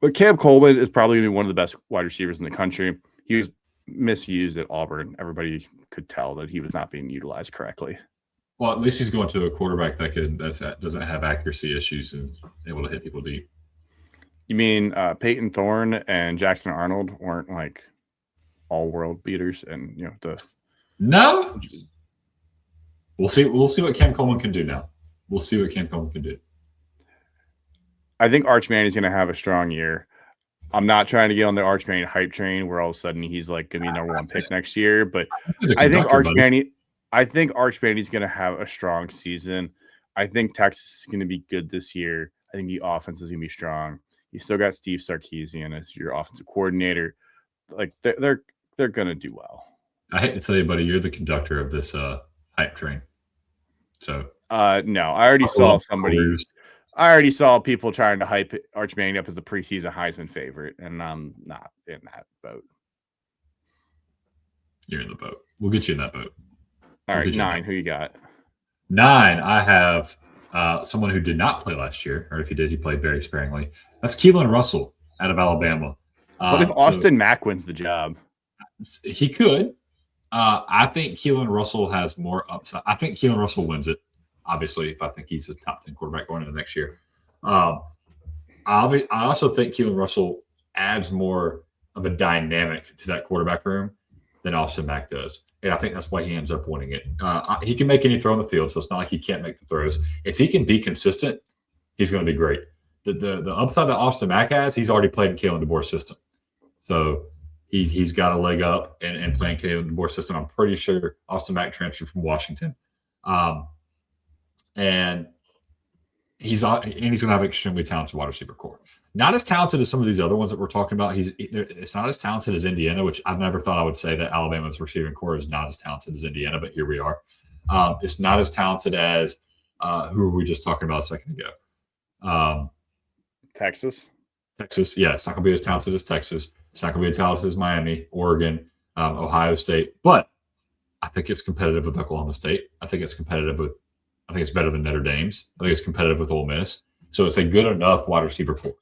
But Cam Coleman is probably going to be one of the best wide receivers in the country. He was misused at Auburn. Everybody could tell that he was not being utilized correctly. Well, at least he's going to a quarterback that doesn't have accuracy issues and able to hit people deep. You mean Peyton Thorne and Jackson Arnold weren't like all-world beaters, and No. We'll see what Cam Coleman can do now. We'll see what Cam Coleman can do. I think Arch Manning is going to have a strong year. I'm not trying to get on the Arch Manning hype train where all of a sudden he's like going to be number 1 pick next year, but I think Arch Manning is going to have a strong season. I think Texas is going to be good this year. I think the offense is going to be strong. You still got Steve Sarkisian as your offensive coordinator. Like they're going to do well. I hate to tell you, buddy, you're the conductor of this hype train. So no, I already saw somebody. I already saw people trying to hype Arch Manning up as a preseason Heisman favorite, and I'm not in that boat. You're in the boat. We'll get you in that boat. All right, 9. Who you got? 9. I have someone who did not play last year, or if he did, he played very sparingly. That's Keelan Russell out of Alabama. What if Austin Mack wins the job? He could. I think Keelan Russell has more upside. I think Keelan Russell wins it. Obviously, if I think he's a top 10 quarterback going into next year. I also think Keelan Russell adds more of a dynamic to that quarterback room than Austin Mack does. And I think that's why he ends up winning it. He can make any throw on the field, so it's not like he can't make the throws. If he can be consistent, he's going to be great. The upside that Austin Mack has, he's already played in Kalen DeBoer's system. So he's got a leg up in playing Kalen DeBoer's system. I'm pretty sure Austin Mack transferred from Washington. And he's going to have an extremely talented wide receiver core. Not as talented as some of these other ones that we're talking about. It's not as talented as Indiana, which I've never thought I would say that Alabama's receiving core is not as talented as Indiana, but here we are. It's not as talented as who were we just talking about a second ago? Texas. Yeah. It's not going to be as talented as Texas. It's not going to be as talented as Miami, Oregon, Ohio State. But I think it's competitive with Oklahoma State. I think it's better than Notre Dame's. I think it's competitive with Ole Miss. So it's a good enough wide receiver core.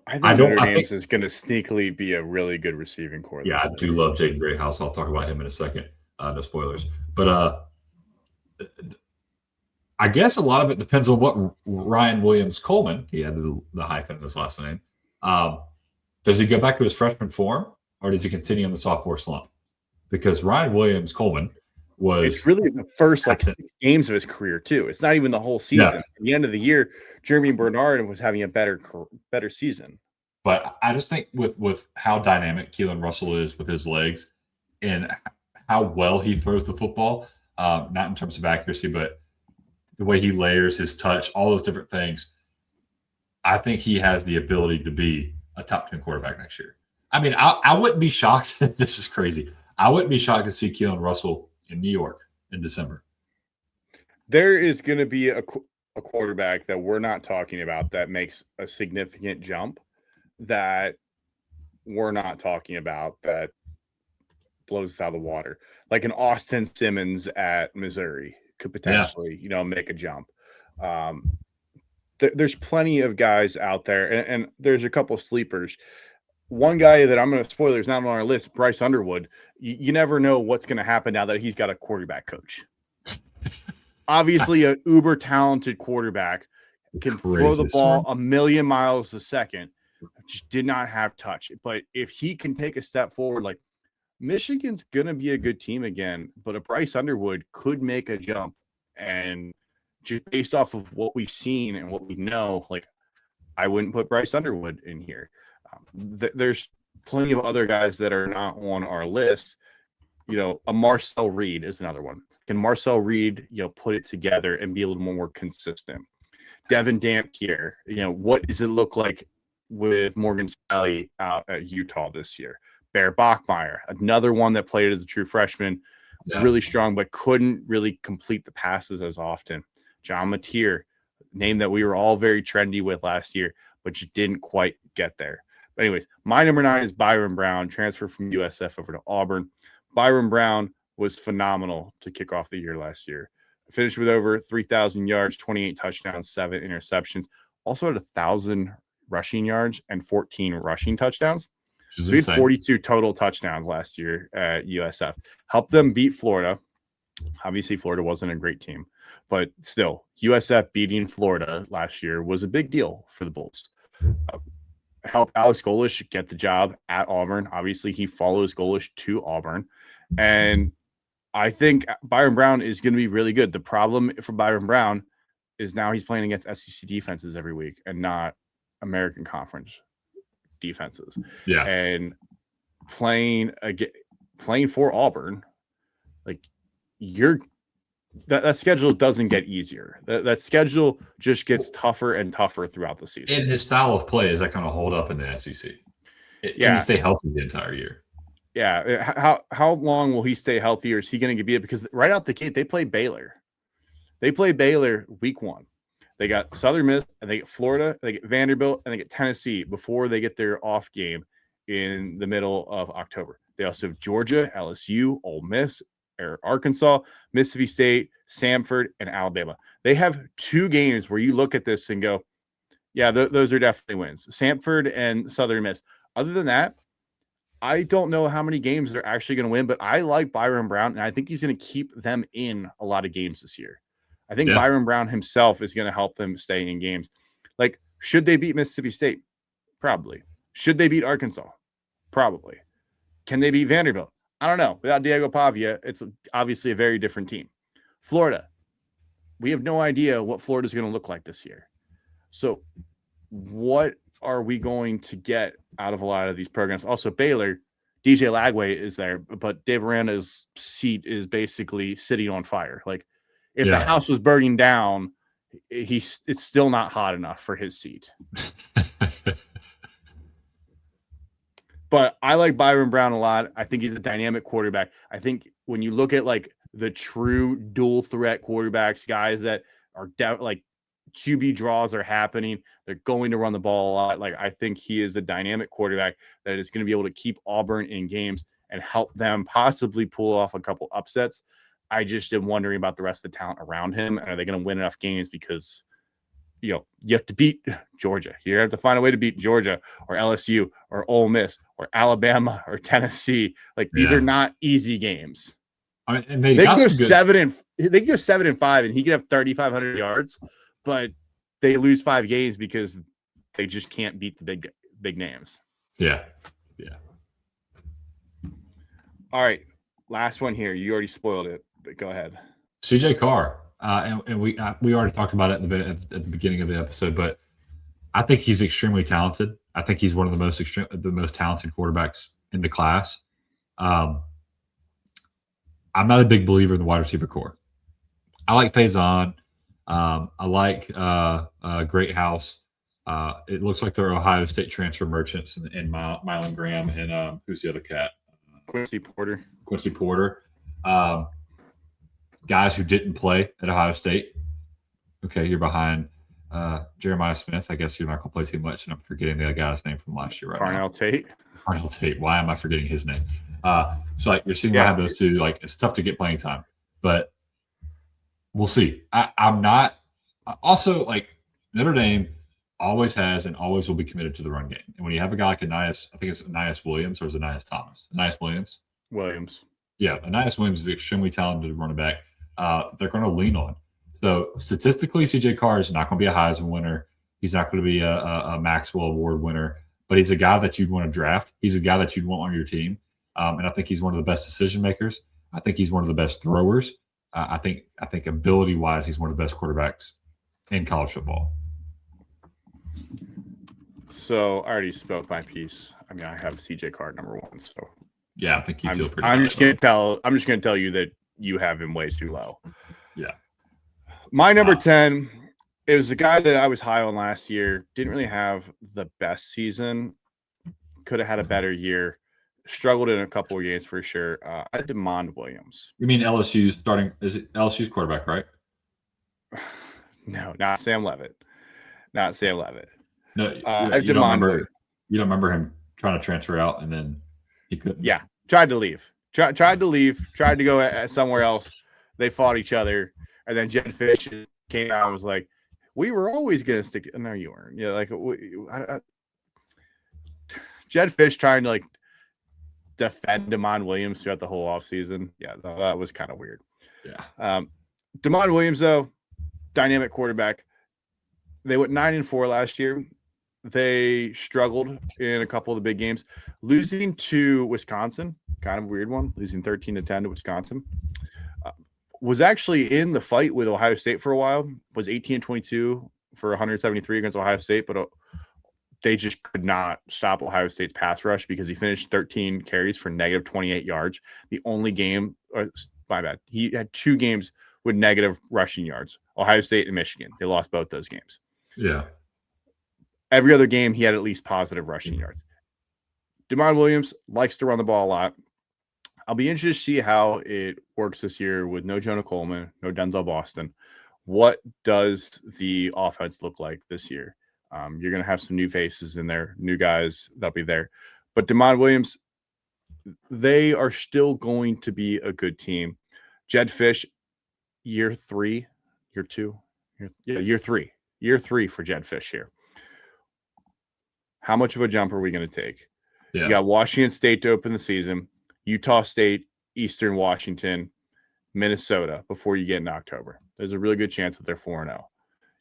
I think Notre Dame's is going to sneakily be a really good receiving core. Yeah, I do love Jaden Greathouse. I'll talk about him in a second. No spoilers. But I guess a lot of it depends on what Ryan Williams Coleman, he had the hyphen in his last name. Does he go back to his freshman form, or does he continue in the sophomore slump? Because Ryan Williams Coleman it's really the first 6 games of his career too. It's not even the whole season. Yeah. At the end of the year, Jeremy Bernard was having a better season. But I just think with how dynamic Keelan Russell is with his legs and how well he throws the football, not in terms of accuracy, but the way he layers his touch, all those different things, I think he has the ability to be a top 10 quarterback next year. I mean, I wouldn't be shocked. This is crazy. I wouldn't be shocked to see Keelan Russell in New York in December. There is going to be a quarterback that we're not talking about that makes a significant jump that we're not talking about that blows us out of the water. Like an Austin Simmons at Missouri could potentially, make a jump. There's plenty of guys out there, and there's a couple of sleepers. One guy that I'm going to spoiler is not on our list, Bryce Underwood. You never know what's going to happen now that he's got a quarterback coach. Obviously, an uber talented quarterback can throw the ball a million miles a second. Just did not have touch. But if he can take a step forward, like Michigan's going to be a good team again, but a Bryce Underwood could make a jump. And just based off of what we've seen and what we know, like I wouldn't put Bryce Underwood in here. There's plenty of other guys that are not on our list. A Marcel Reed is another one. Can Marcel Reed, put it together and be a little more consistent? Devin Dampier, what does it look like with Morgan Sally out at Utah this year? Bear Bachmeier, another one that played as a true freshman, really strong, but couldn't really complete the passes as often. John Mateer, name that we were all very trendy with last year, but just didn't quite get there. But anyways, my number 9 is Byron Brown, transfer from USF over to Auburn. Byron Brown was phenomenal to kick off the year last year. Finished with over 3,000 yards, 28 touchdowns, 7 interceptions. Also had 1,000 rushing yards and 14 rushing touchdowns. So he had 42 total touchdowns last year at USF. Helped them beat Florida. Obviously, Florida wasn't a great team, but still, USF beating Florida last year was a big deal for the Bulls. Helped Alex Golesh get the job at Auburn. Obviously, he follows Golesh to Auburn. And I think Byron Brown is going to be really good. The problem for Byron Brown is now he's playing against SEC defenses every week and not American Conference defenses. Yeah. And playing for Auburn, like that schedule doesn't get easier. That schedule just gets tougher and tougher throughout the season. And his style of play is that going to hold up in the SEC? Can he stay healthy the entire year? Yeah. How long will he stay healthy, or is he going to be it? Because right out the gate, they play Baylor. They play Baylor week 1. They got Southern Miss, and they get Florida, they get Vanderbilt, and they get Tennessee before they get their off game in the middle of October. They also have Georgia, LSU, Ole Miss, Arkansas, Mississippi State, Samford, and Alabama. They have 2 games where you look at this and go, yeah, those are definitely wins. Samford and Southern Miss. Other than that, I don't know how many games they're actually going to win, but I like Byron Brown, and I think he's going to keep them in a lot of games this year. I think Byron Brown himself is going to help them stay in games. Like, should they beat Mississippi State? Probably. Should they beat Arkansas? Probably. Can they beat Vanderbilt? I don't know. Without Diego Pavia, it's obviously a very different team. Florida, we have no idea what Florida is going to look like this year. So what are we going to get out of a lot of these programs? Also, Baylor, DJ Lagway is there, but Dave Aranda's seat is basically sitting on fire. Like, if the house was burning down, it's still not hot enough for his seat. But I like Byron Brown a lot. I think he's a dynamic quarterback. I think when you look at like the true dual threat quarterbacks, guys that are like QB draws are happening, they're going to run the ball a lot. Like, I think he is a dynamic quarterback that is going to be able to keep Auburn in games and help them possibly pull off a couple upsets. I just am wondering about the rest of the talent around him. And are they going to win enough games? Because, you have to beat Georgia. You have to find a way to beat Georgia or LSU or Ole Miss or Alabama or Tennessee. Like, these are not easy games. I mean, and they go 7-5, and he could have 3,500 yards, but they lose 5 games because they just can't beat the big names. Yeah. All right, last one here. You already spoiled it, but go ahead. CJ Carr. And we already talked about it at the beginning of the episode, but I think he's extremely talented. I think he's one of the most talented quarterbacks in the class. I'm not a big believer in the wide receiver core. I like Faison. I like Great House. It looks like they're Ohio State transfer merchants and Mylan Graham and who's the other cat? Quincy Porter. Guys who didn't play at Ohio State. Okay, you're behind Jeremiah Smith. I guess you're not going to play too much, and I'm forgetting the guy's name from last year right now. Carnell Tate. Why am I forgetting his name? So like you're seeing behind those two. Like, it's tough to get playing time, but we'll see. I'm not. Also, like, Notre Dame always has and always will be committed to the run game. And when you have a guy like Ainias, I think it's Ainias Williams or is it Ainias Thomas? Ainias Williams. Yeah, Ainias Williams is an extremely talented running back. They're going to lean on. So statistically, CJ Carr is not going to be a Heisman winner. He's not going to be a Maxwell Award winner, but he's a guy that you'd want to draft. He's a guy that you'd want on your team. And I think he's one of the best decision makers. I think he's one of the best throwers. I think ability-wise, he's one of the best quarterbacks in college football. So I already spoke my piece. I mean, I have CJ Carr number 1. So yeah, I think you feel pretty. I'm just going to tell you that you have him way too low. Yeah. My number 10 is a guy that I was high on last year. Didn't really have the best season. Could have had a better year. Struggled in a couple of games for sure. I had DeMond Williams. You mean LSU's starting? Is it LSU's quarterback, right? No, not Sam Leavitt. No, you don't remember him trying to transfer out and then he couldn't. Yeah, tried to leave. Tried to go somewhere else. They fought each other, and then Jed Fish came out and was like, "We were always gonna stick." No, you weren't. Yeah, like Jed Fish trying to like defend DeMond Williams throughout the whole offseason. Yeah, that was kind of weird. Yeah. DeMond Williams, though, dynamic quarterback. They went 9-4 last year. They struggled in a couple of the big games, losing to Wisconsin. Kind of a weird one, losing 13-10 to Wisconsin. Was actually in the fight with Ohio State for a while. Was 18-22 for 173 against Ohio State, but they just could not stop Ohio State's pass rush because he finished 13 carries for negative 28 yards. The only game, my bad, he had 2 games with negative rushing yards. Ohio State and Michigan. They lost both those games. Yeah. Every other game, he had at least positive rushing yards. DeMond Williams likes to run the ball a lot. I'll be interested to see how it works this year with no Jonah Coleman, no Denzel Boston. What does the offense look like this year? You're going to have some new faces in there, new guys that'll be there. But DeMond Williams, they are still going to be a good team. Jed Fish, year 3 for Jed Fish here. How much of a jump are we going to take? Yeah. You got Washington State to open the season, Utah State, Eastern Washington, Minnesota before you get in October. There's a really good chance that they're 4-0.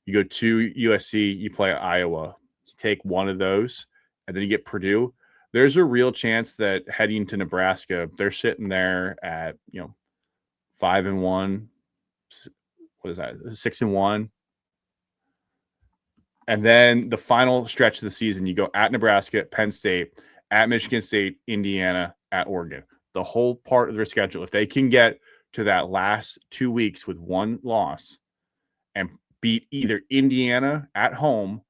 You go to USC, you play Iowa. You take one of those, and then you get Purdue. there's a real chance that heading to Nebraska, they're sitting there at 5-1. What is that? 6-1. And then the final stretch of the season, you go at Nebraska, Penn State, at Michigan State, Indiana, at Oregon. The whole part of their schedule, if they can get to that last 2 weeks with one loss and beat either Indiana at home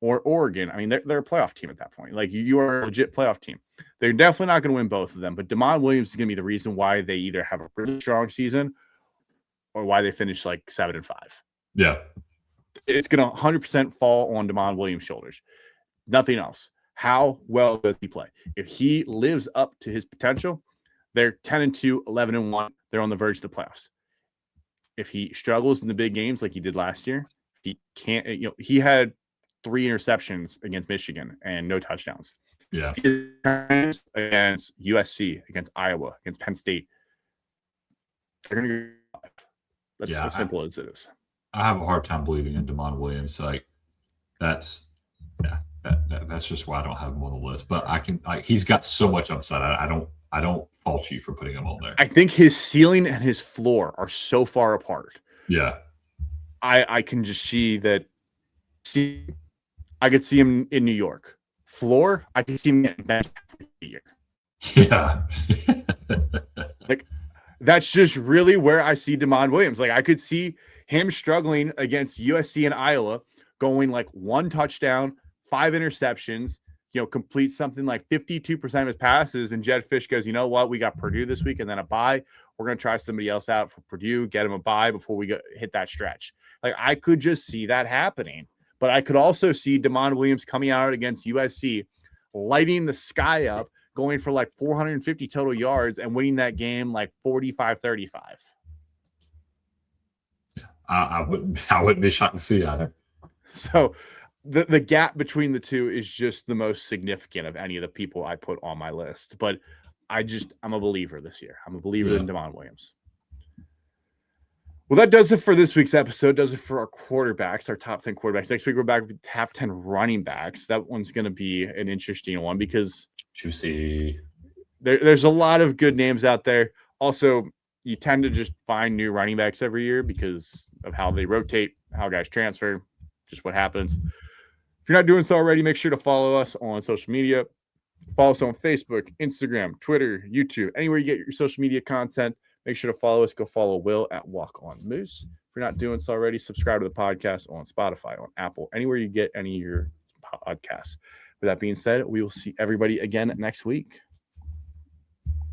or Oregon, I mean, they're a playoff team at that point. Like, you are a legit playoff team. They're definitely not going to win both of them, but Damon Williams is going to be the reason why they either have a really strong season or why they finish like 7-5. Yeah. It's going to 100% fall on Damon Williams' shoulders. Nothing else. How well does he play? If he lives up to his potential, they're 10-2, 11-1. They're on the verge of the playoffs. If he struggles in the big games like he did last year, he can't. He had 3 interceptions against Michigan and no touchdowns. Yeah. Against USC, against Iowa, against Penn State, they're going to go. That's as simple as it is. I have a hard time believing in Damon Williams. Like, that's just why I don't have him on the list. But he's got so much upside. I don't fault you for putting him on there. I think his ceiling and his floor are so far apart. Yeah. I can just see that. I could see him in New York. Floor, I can see him getting benched for a year. Yeah. Like, that's just really where I see Damon Williams. Like, I could see him struggling against USC and Iowa, going like 1 touchdown, 5 interceptions, complete something like 52% of his passes. And Jed Fish goes, you know what? We got Purdue this week and then a bye. We're going to try somebody else out for Purdue, get him a bye before we hit that stretch. Like, I could just see that happening. But I could also see Damon Williams coming out against USC, lighting the sky up, going for like 450 total yards and winning that game like 45-35. Yeah, I wouldn't be shocked to see either. So the gap between the two is just the most significant of any of the people I put on my list. But I'm a believer this year. I'm a believer in Damon Williams. Well, that does it for this week's episode. Does it for our quarterbacks, our top 10 quarterbacks. Next week, we're back with top 10 running backs. That one's going to be an interesting one because juicy. There's a lot of good names out there. Also, you tend to just find new running backs every year because of how they rotate, how guys transfer, just what happens. If you're not doing so already, make sure to follow us on social media. Follow us on Facebook, Instagram, Twitter, YouTube, anywhere you get your social media content. Make sure to follow us. Go follow Will at Walk On Moose. If you're not doing so already, subscribe to the podcast on Spotify, on Apple, anywhere you get any of your podcasts. With that being said, we will see everybody again next week.